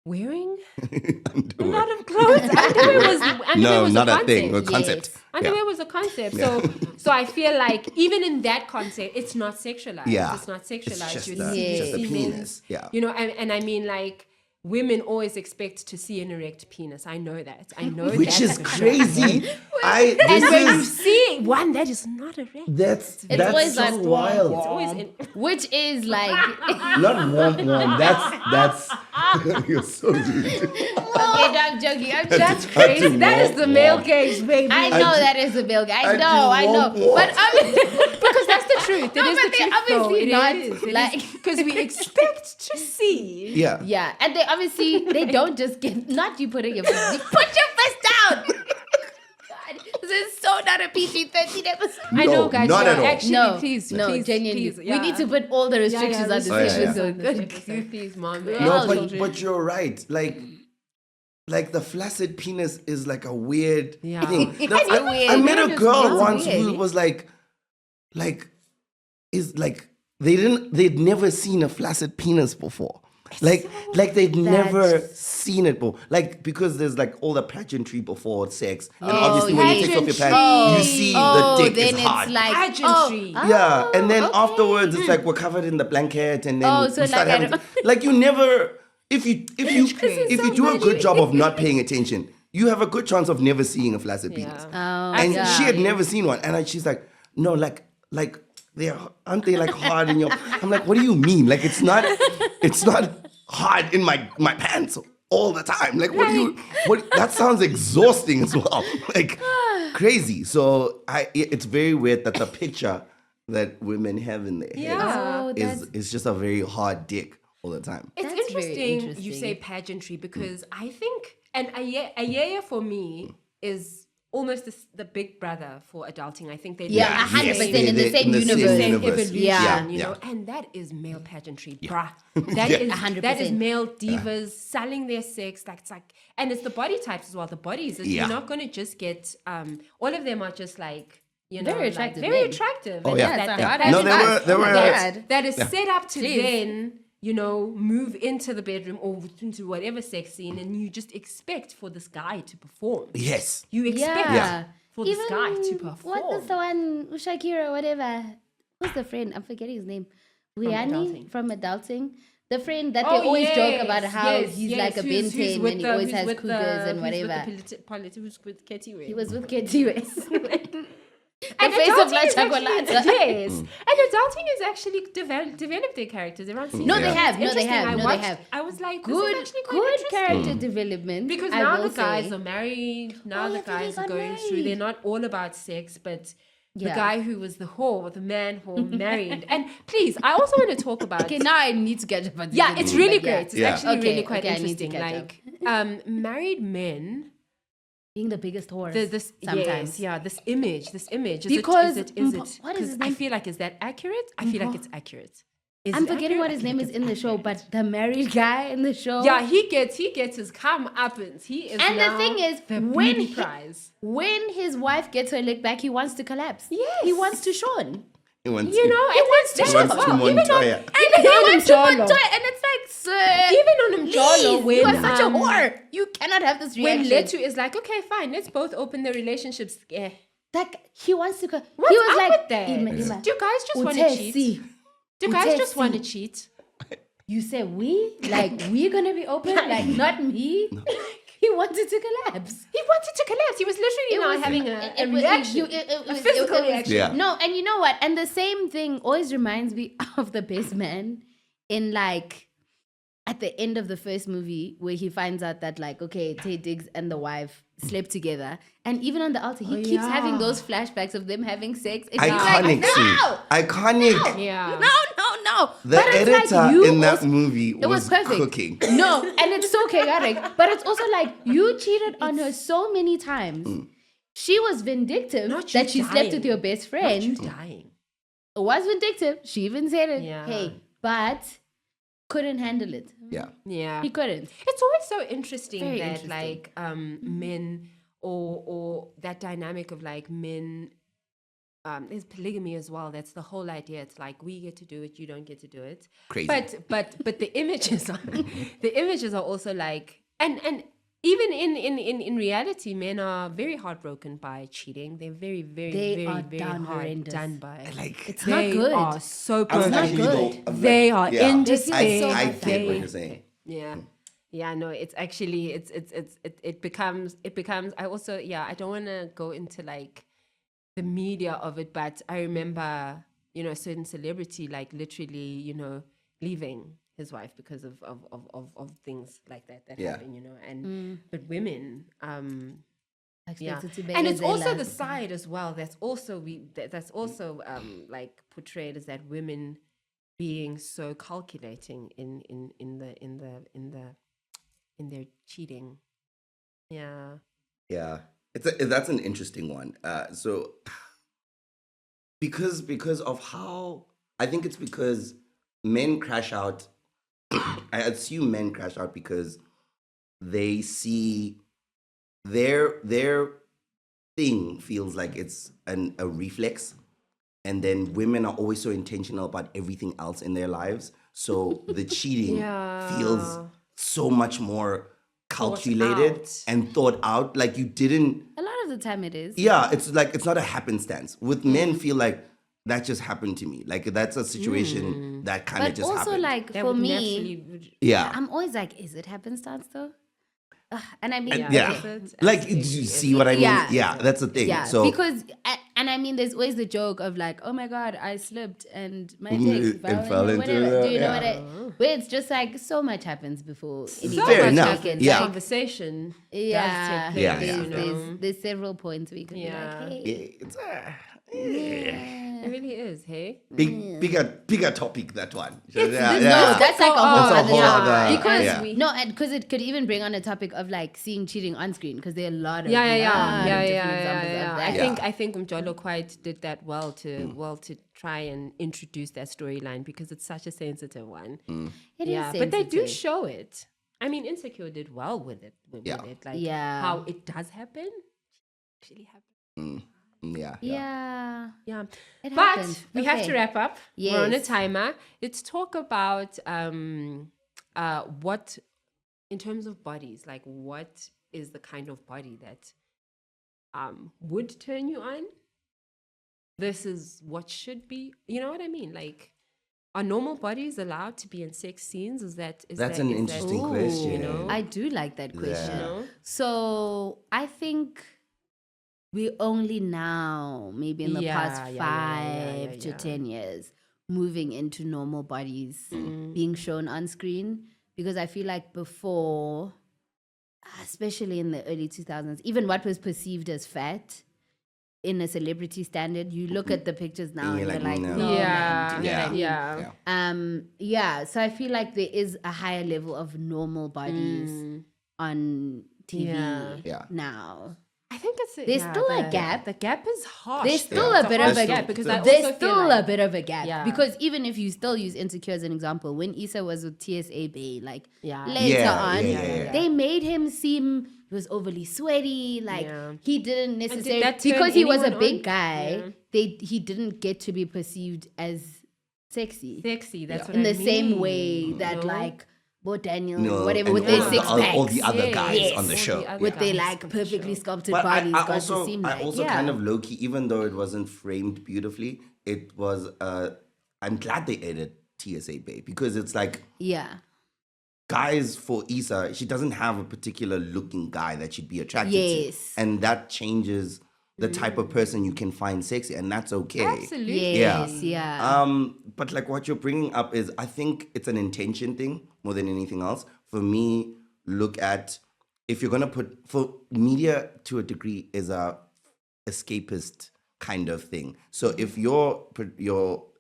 wearing a underwear. lot of clothes. Underwear No, was not a a thing. A concept. concept. Yes. Underwear was a concept. So I feel like even in that concept, it's not sexualized. Yeah. It's not sexualized. It's just You the- see- it's you just a see penis. men- Yeah. and I mean like women always expect to see an erect penis. I know that. I know Which that is for sure. crazy. And This when you is see one that is not erect, that's always so like, wild. it's always in, Which is like, Not warm. That's you're so rude. okay, I'm joking. I'm that's just crazy. That is the male warm. gaze, baby. I know that is a bill. I I know. do want But I mean, because that's the truth. It No, is but the they truth. though. obviously It not, is. It like- is. Because we expect to see. Yeah. yeah, and they obviously they don't just get not you putting your fist. You put your fist down. God, this is so not a PG-13 episode. I know, No, guys. not no, at all. Actually, No, please, no, please, genuinely, please, we need to put all the restrictions on this Oh, yeah, yeah. episode. Good. Please, mom. No, No, children. but you're right. Like the flaccid penis is like a weird Yeah. thing. It's I weird. met a It's girl once weird. who was like they'd never seen a flaccid penis before. Like they'd never seen it before. Like because there's like all the pageantry before sex, and Oh, obviously when you take off your pageantry. pants, you see the dick then is hard. it's like Pageantry. Oh, Yeah, and then okay. afterwards it's like we're covered in the blanket, and then Oh, so we start like I having don't- like you never if you do a good job of not paying attention, you have a good chance of never seeing a flaccid penis. Oh, And yeah. she had never seen one. And she's like, no, like aren't they like hard in your? I'm like, what do you mean? Like it's not hard in my pants all the time. Like what? That sounds exhausting as well. Like crazy. So it's very weird that the picture that women have in their Yeah. heads Oh, is just a very hard dick all the time. It's That's very interesting, you interesting. say pageantry because I think, and Ayaya for me is almost the big brother for adulting. I think they Yeah, live 100% Yes, in the they're same in the same universe. same universe. evolution, Yeah. you know, Yeah. and that is male pageantry, bruh. That is 100%. male divas selling their sex. That's like, and it's the body types as well. The bodies, Yeah. you're not going to just get. All of them are just like. You know, Very like, attractive very men. attractive. Oh, And yeah. that- Yeah, that- it's a No, hard there were that is Yeah. set up to Please. then, you know, move into the bedroom or into whatever sex scene, and you just expect for this guy to perform. Yes. You expect Yeah. for this guy to perform. What is the one, Shakira, whatever? Who's the friend? I'm forgetting his name. Wiani Adulting. from Adulting. The friend that Oh, they always joke yes, about how yes, he's yes. like a Who's Ben 10 with and he the- always who's has with cougars the- and who's with whatever. who's with Katie Ray. He was with Katie West. The And face of La adulting is actually- Chocolata. Yes. And adulting is actually developed their characters. Everyone's seen No, it. they Yeah. have. No, they Interesting. have. I No, they watched- have. I was like, this Good, is actually quite good interesting. character development. Because I now will the guys say. are married. Now Oh, the yeah, they guys are got going through. They're not all about sex, but the Yeah. guy who was the whore, the man whore, married. And please, I also want to talk about. Okay, now I need to catch up on this. Yeah, it's really but yeah. great. It's Yeah. actually Okay, really quite okay, I need to interesting. catch Like, married men. Being the biggest horse. This sometimes. yes, yeah, this image. Is Because it? Is it? what is his 'Cause name? I feel like is that accurate? I feel like it's accurate. Is I'm it forgetting accurate? what I his feel name like is it's in the show, accurate. but the married guy in the show. Yeah, he gets his comeuppance. He is And the now thing is, the when beauty he- prize. When his wife gets her leg back, he wants to collapse. Yes. He wants to Sean. He wants You know, He wants to and Sean. that's wants to well, even on Montoya. And he on wants to Mjolo. Montoya, and it's like, sir, even on Mjolo, please, when you are such a um, whore. You cannot have this when reaction. Letu is like, okay, fine, let's both open the relationships. Yeah. Like, he wants to. What's he was up like, with that? "Ima, Ima, Do you guys just want to cheat? utesi, Do you guys just utesi." want to cheat? You say we? Like, we're gonna be open? Like, not me? He wanted to collapse. He wanted to collapse. He was literally now having a reaction. A physical reaction. Yeah. No, and you know what? And the same thing always reminds me of the best man in like at the end of the first movie where he finds out that like, okay, Tay Diggs and the wife slept together. And even on the altar, he keeps having those flashbacks of them having sex. And he's Iconic like, scene. no! Iconic. Yeah. No. The But it's editor like you in that also- movie it was perfect. cooking. No, and it's so chaotic. But it's also like you cheated on her so many times. She was vindictive Not you that she slept with dying. your best Not you friend. dying. Was vindictive. She even said it. Yeah. Hey, but couldn't handle it. Yeah. Yeah. He couldn't. It's always so interesting Very that interesting. like men or that dynamic of like men there's polygamy as well. That's the whole idea. It's like we get to do it, you don't get to do it. Crazy. But the images are the images are also like and even in reality, men are very heartbroken by cheating. They're very, very, They very, are very down hard horrendous. done by. Like, It's not They good. are so I was broken. actually good. though, I'm They like, are yeah, in They feel despair. so I bad. get what you're saying. Yeah. Yeah, no, it's actually it becomes I also I don't want to go into like the media of it, but I remember, you know, a certain celebrity like literally, you know, leaving his wife because of things like that Yeah. happen, you know, and but women yeah, Expected to be and it's also Gazella. the side as well that's also that's also like portrayed as that women being so calculating in their cheating. Yeah. Yeah, that's an interesting one. So because of how I think it's because men crash out. I assume men crash out because they see their thing feels like it's a reflex, and then women are always so intentional about everything else in their lives. So the cheating feels so much more calculated out. and thought out. Like you didn't. A lot of the time it is. Yeah, it's like it's not a happenstance. With men, feel like that just happened to me. Like that's a situation that kind of But just also happened. like That for would me, naturally yeah, I'm always like, is it happenstance though? And I mean, Yeah. okay. Like, you see what I mean? Yeah. Yeah, that's the thing. Yeah, So because and I mean, there's always the joke of like, oh my god, I slipped and my Mm, dick it fell fell into into whatever. the- Do you know yeah. what I? Where it's just like so much happens before any So Fair much enough. happens. Yeah. Conversation. Yeah, Does take Yeah, place, yeah. you know? there's several points where you could Yeah. be like, yeah, hey, it's It really is, hey? bigger topic, that one. no, that's like a whole That's a other whole topic. other- Because yeah. no, and because it could even bring on a topic of like seeing cheating on screen because there are a lot of Yeah. different examples of that. I think Umjolo quite did that well to try and introduce that storyline because it's such a sensitive one. It is Yeah, but they do sensitive. show it. I mean, Insecure did well with it. Yeah. Like Yeah. how it does happen. Actually happen. Yeah. Yeah. Yeah. It But happens. we have Okay. to wrap up. We're on a Yes. timer. Let's talk about what in terms of bodies, like what is the kind of body that would turn you on? This is what should be. You know what I mean? Like, are normal bodies allowed to be in sex scenes? That's an interesting question. You know? I do like that question. Yeah. know? So I think we only now, maybe in the past Yeah, 5 to yeah. 10 years, moving into normal bodies being shown on screen. Because I feel like before, especially in the early 2000s, even what was perceived as fat in a celebrity standard, you look at the pictures now and you're you're like, like, no. no, Yeah. man, do you know what I mean? Yeah. Yeah, so I feel like there is a higher level of normal bodies on TV Yeah. now. I think it's There's still a gap. The gap is harsh. There's still It's a bit harsh of a gap gap because I there's also feel still like a bit of a gap Yeah. because even if you still use Insecure as an example, when Issa was with TSA Bay, like Yeah. later Yeah, on, yeah. they made him seem he was overly sweaty, like Yeah. he didn't necessarily that turn because he was a anyone big on? guy. He didn't get to be perceived as sexy sexy. That's what in I the mean. same way that No? like Bo Daniel, No, whatever, and with their all six the, packs, all the other Yes. guys Yes. on the All show. the other with their guys like on the perfectly show. sculpted But bodies, got to also, seem like kind of low key, even though it wasn't framed beautifully, it was. I'm glad they added TSA Bay because it's like yeah. guys for Issa, she doesn't have a particular looking guy that she'd be attracted Yes. to, and that changes the type of person you can find sexy, and that's okay. Absolutely. Yes, yeah. But like what you're bringing up is, I think it's an intention thing more than anything else. For me, look at if you're gonna put for media to a degree is a escapist kind of thing. So if your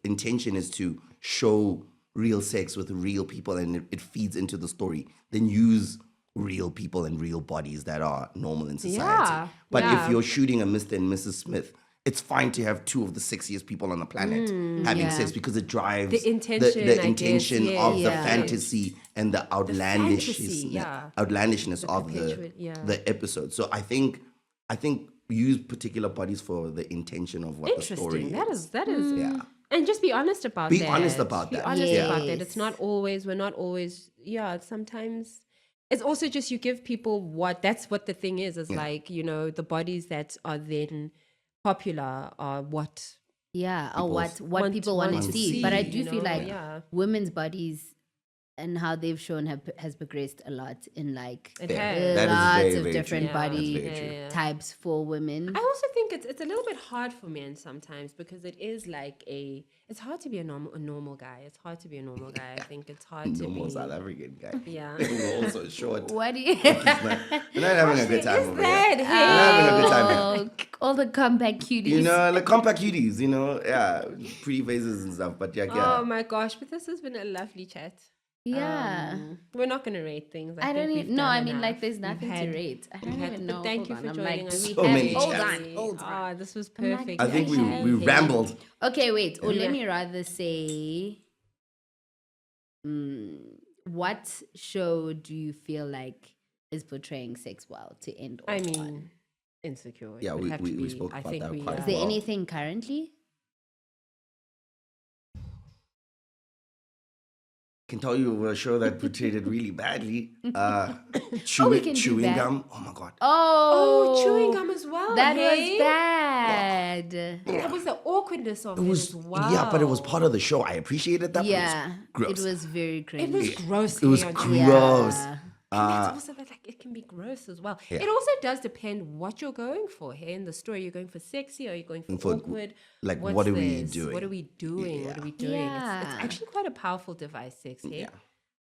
intention is to show real sex with real people and it feeds into the story, then use real people and real bodies that are normal in society. Yeah, But yeah. if you're shooting a Mr. and Mrs. Smith, it's fine to have two of the sexiest people on the planet having Yeah. sex because it drives The intention, the I intention guess, of the yeah. fantasy and the fantasy, yeah. outlandishness of perpetuate, yeah. the episode. So I think use particular bodies for the intention of what the story Interesting. That is. Yeah. And just be honest about Be that. honest about Be that. honest Yes. about that. It's not always. We're not always. Yeah. Sometimes. It's also just you give people that's what the thing is like, you know, the bodies that are then popular are what Yeah, or what want- people want want to to see. But I see, do you feel know, like yeah. women's bodies and how they've shown has progressed a lot in like it Fair. has. That is lots very, of very different true. body That's very true. Yeah. types for women. I also think it's a little bit hard for men sometimes because it is like it's hard to be a normal guy. It's hard to be a normal guy. I think it's hard to normal be. South African guy. Yeah. We're also short. What do you? We're not having a good time over here. That We're having a good time here. All the compact cuties. You know, like compact cuties, you know, yeah, pretty faces and stuff. But yeah, Oh my gosh! But this has been a lovely chat. Yeah. We're not gonna rate things. I think don't we've even. No, done I mean, enough. like, there's We've nothing to had- rate. I we've don't had- even but know. thank Hold you for on, I'm joining like, us. so many hold chats. on, hold on. Ah, this was I'm like, perfect. I think we Okay. rambled. Okay, wait. Or Yeah. let me rather say, what show do you feel like is portraying sex well to end off I on? mean, Insecure. It Yeah, would we- have to we be- spoke I about think that we, quite Is there well. anything currently? Can tell you a show that portrayed it really badly. we Chewing, can do chewing that. gum. Oh my god. Oh, Oh, chewing gum as well. That hey? was bad. That was the awkwardness of it, as well. Yeah, but it was part of the show. I appreciated that. Yeah, but it was gross. it was very cringe. It was gross. It was hey, on gross. Yeah. And that's also that, like, it can be gross as well. Yeah. It also does depend what you're going for here in the story. You're going for sexy, or are you going for awkward? like, What's what are we this? doing? What are we doing? What are we doing? It's Yeah. actually quite a powerful device, sex here. Yeah.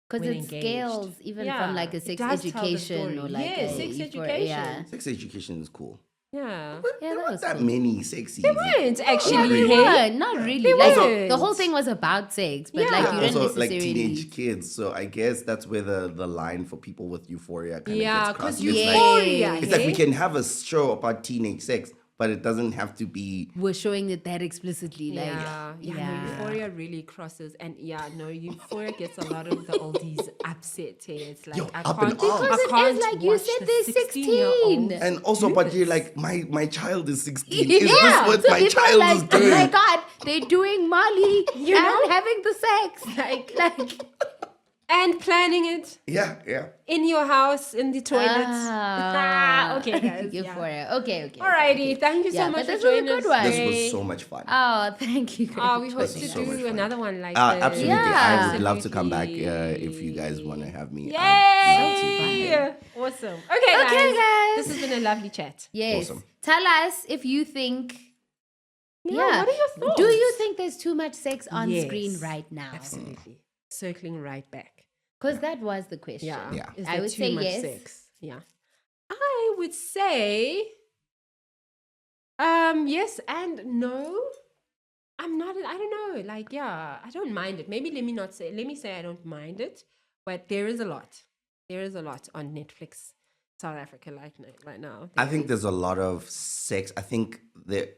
Because when it engaged. scales even Yeah, from like a it sex does tell the education or story. like Yeah, a sex euphor- education. Yeah. Sex education is cool. Yeah. Yeah, There that aren't was that cool. many sexies. Weren't actually. Yeah, they hey? were not really. They Like weren't. the whole thing was about sex, but like Yeah. you didn't Also, like necessarily. teenage kids. So I guess that's where the line for people with euphoria kind of Yeah, gets crossed. because It's like, euphoria. it's like we hey? can have a show about teenage sex, but it doesn't have to be. We're showing it that explicitly. Like, Yeah, no, Euphoria really crosses, and Euphoria gets a lot of the oldies upset. Hey, it's like Yo, I up in can't, arms. I Because it can't is like you watch said, the they're 16-year-olds 16. And also, do but you're this. like, my child is 16. yeah. Is this what So my people are child like, is doing? oh my god, they're doing Molly You and know? having the sex. Like and planning it Yeah. in your house in the toilet. Okay, guys. Yeah. Euphoria. Okay. Alrighty, thank you so Yeah, much but for this was a joining good us. one. This today. was so much fun. Oh, thank you. Oh, we hope Chris. to so much do fun. another one like Absolutely. this. Yeah. I would love to come back Absolutely. if you guys want to have me. Yay! Awesome. Okay, guys. This has been a lovely chat. Yes. Awesome. Tell us if you think. Yeah, what are your thoughts? Do you think there's too much sex on Yes. screen right now? Absolutely. Circling right back. Because that was the question. Yeah. Is I there would too say much yes. sex? Yeah. I would say yes and no. I don't know. Like, yeah, I don't mind it. Maybe let me say I don't mind it, but there is a lot. There is a lot on Netflix South Africa right now. I think there's a lot of sex. I think the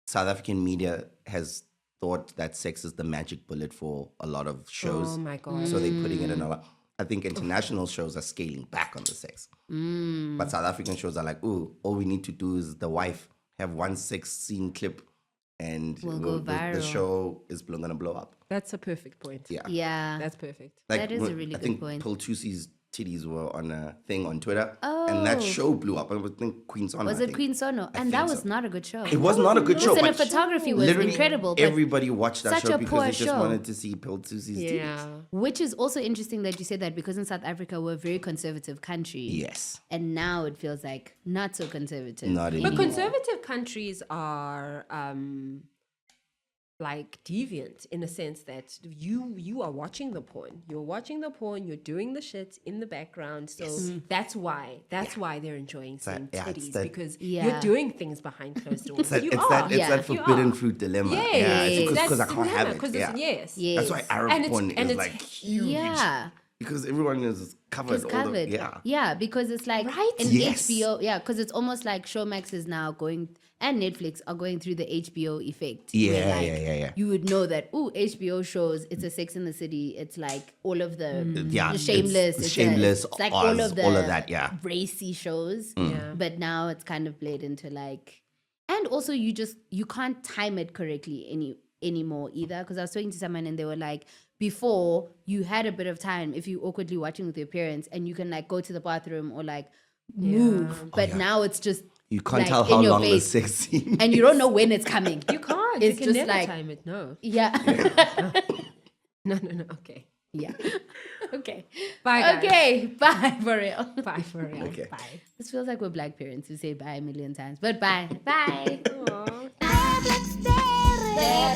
South African media has thought that sex is the magic bullet for a lot of shows. Oh my god. So they're putting it in a lot. I think international shows are scaling back on the sex. But South African shows are like, ooh, all we need to do is the wife have one sex scene clip and Will go the viral. show is going to blow up. That's a perfect point. Yeah. Yeah. That's perfect. That is a when- really I good think point. Paul Tussi's titties were on a thing on Twitter. And that Oh. show blew up. I think Queen Sona. Was I it think. Queen Sono? And that think was so. not a good show. It was not a good show. The but cinematography was literally incredible, but everybody watched that such show a because poor they just show. wanted to see Paul Tussi's titties. Yeah. which is also interesting that you said that because in South Africa we're a very conservative country. Yes. And now it feels like not so conservative. Not But anymore. conservative countries are like deviant in a sense that you are watching the porn. You're watching the porn, you're doing the shit in the background. So that's why they're enjoying seeing yeah, it's titties that- because Yeah. you're doing things behind closed doors. It's that, you it's are. that, it's Yeah. that You forbidden are. fruit dilemma. Yes, Yeah, it's because I that's can't have dilemma, it. 'cause Yeah. it's, yes. Yes. That's why Arab And it's- porn and is it's- like huge. Yeah. Because everyone is covered. It's covered. Yeah, because it's like in Yes. HBO. Yeah, because it's almost like Showmax is now going and Netflix are going through the HBO effect. where, Yeah, like, yeah. You would know that HBO shows it's a Sex in the City. It's like all of the Yeah, the it's Shameless. Shameless, it's like Oz, all of the all of that, yeah. racy shows. Yeah. But now it's kind of played into like, and also you can't time it correctly anymore either. Because I was talking to someone and they were like, before you had a bit of time if you awkwardly watching with your parents and you can like go to the bathroom or like move, but now it's just You can't like, tell in how your long the face. sex scene and you don't know when it's coming. You can't. It's you can just never like- time it. No. Yeah. No. Okay. Yeah. Okay. Bye, guys. Okay. Bye for real. Bye for real. Okay. Bye. This feels like we're black parents who say bye a million times, but bye. Bye. Aw. Bad like Sterring.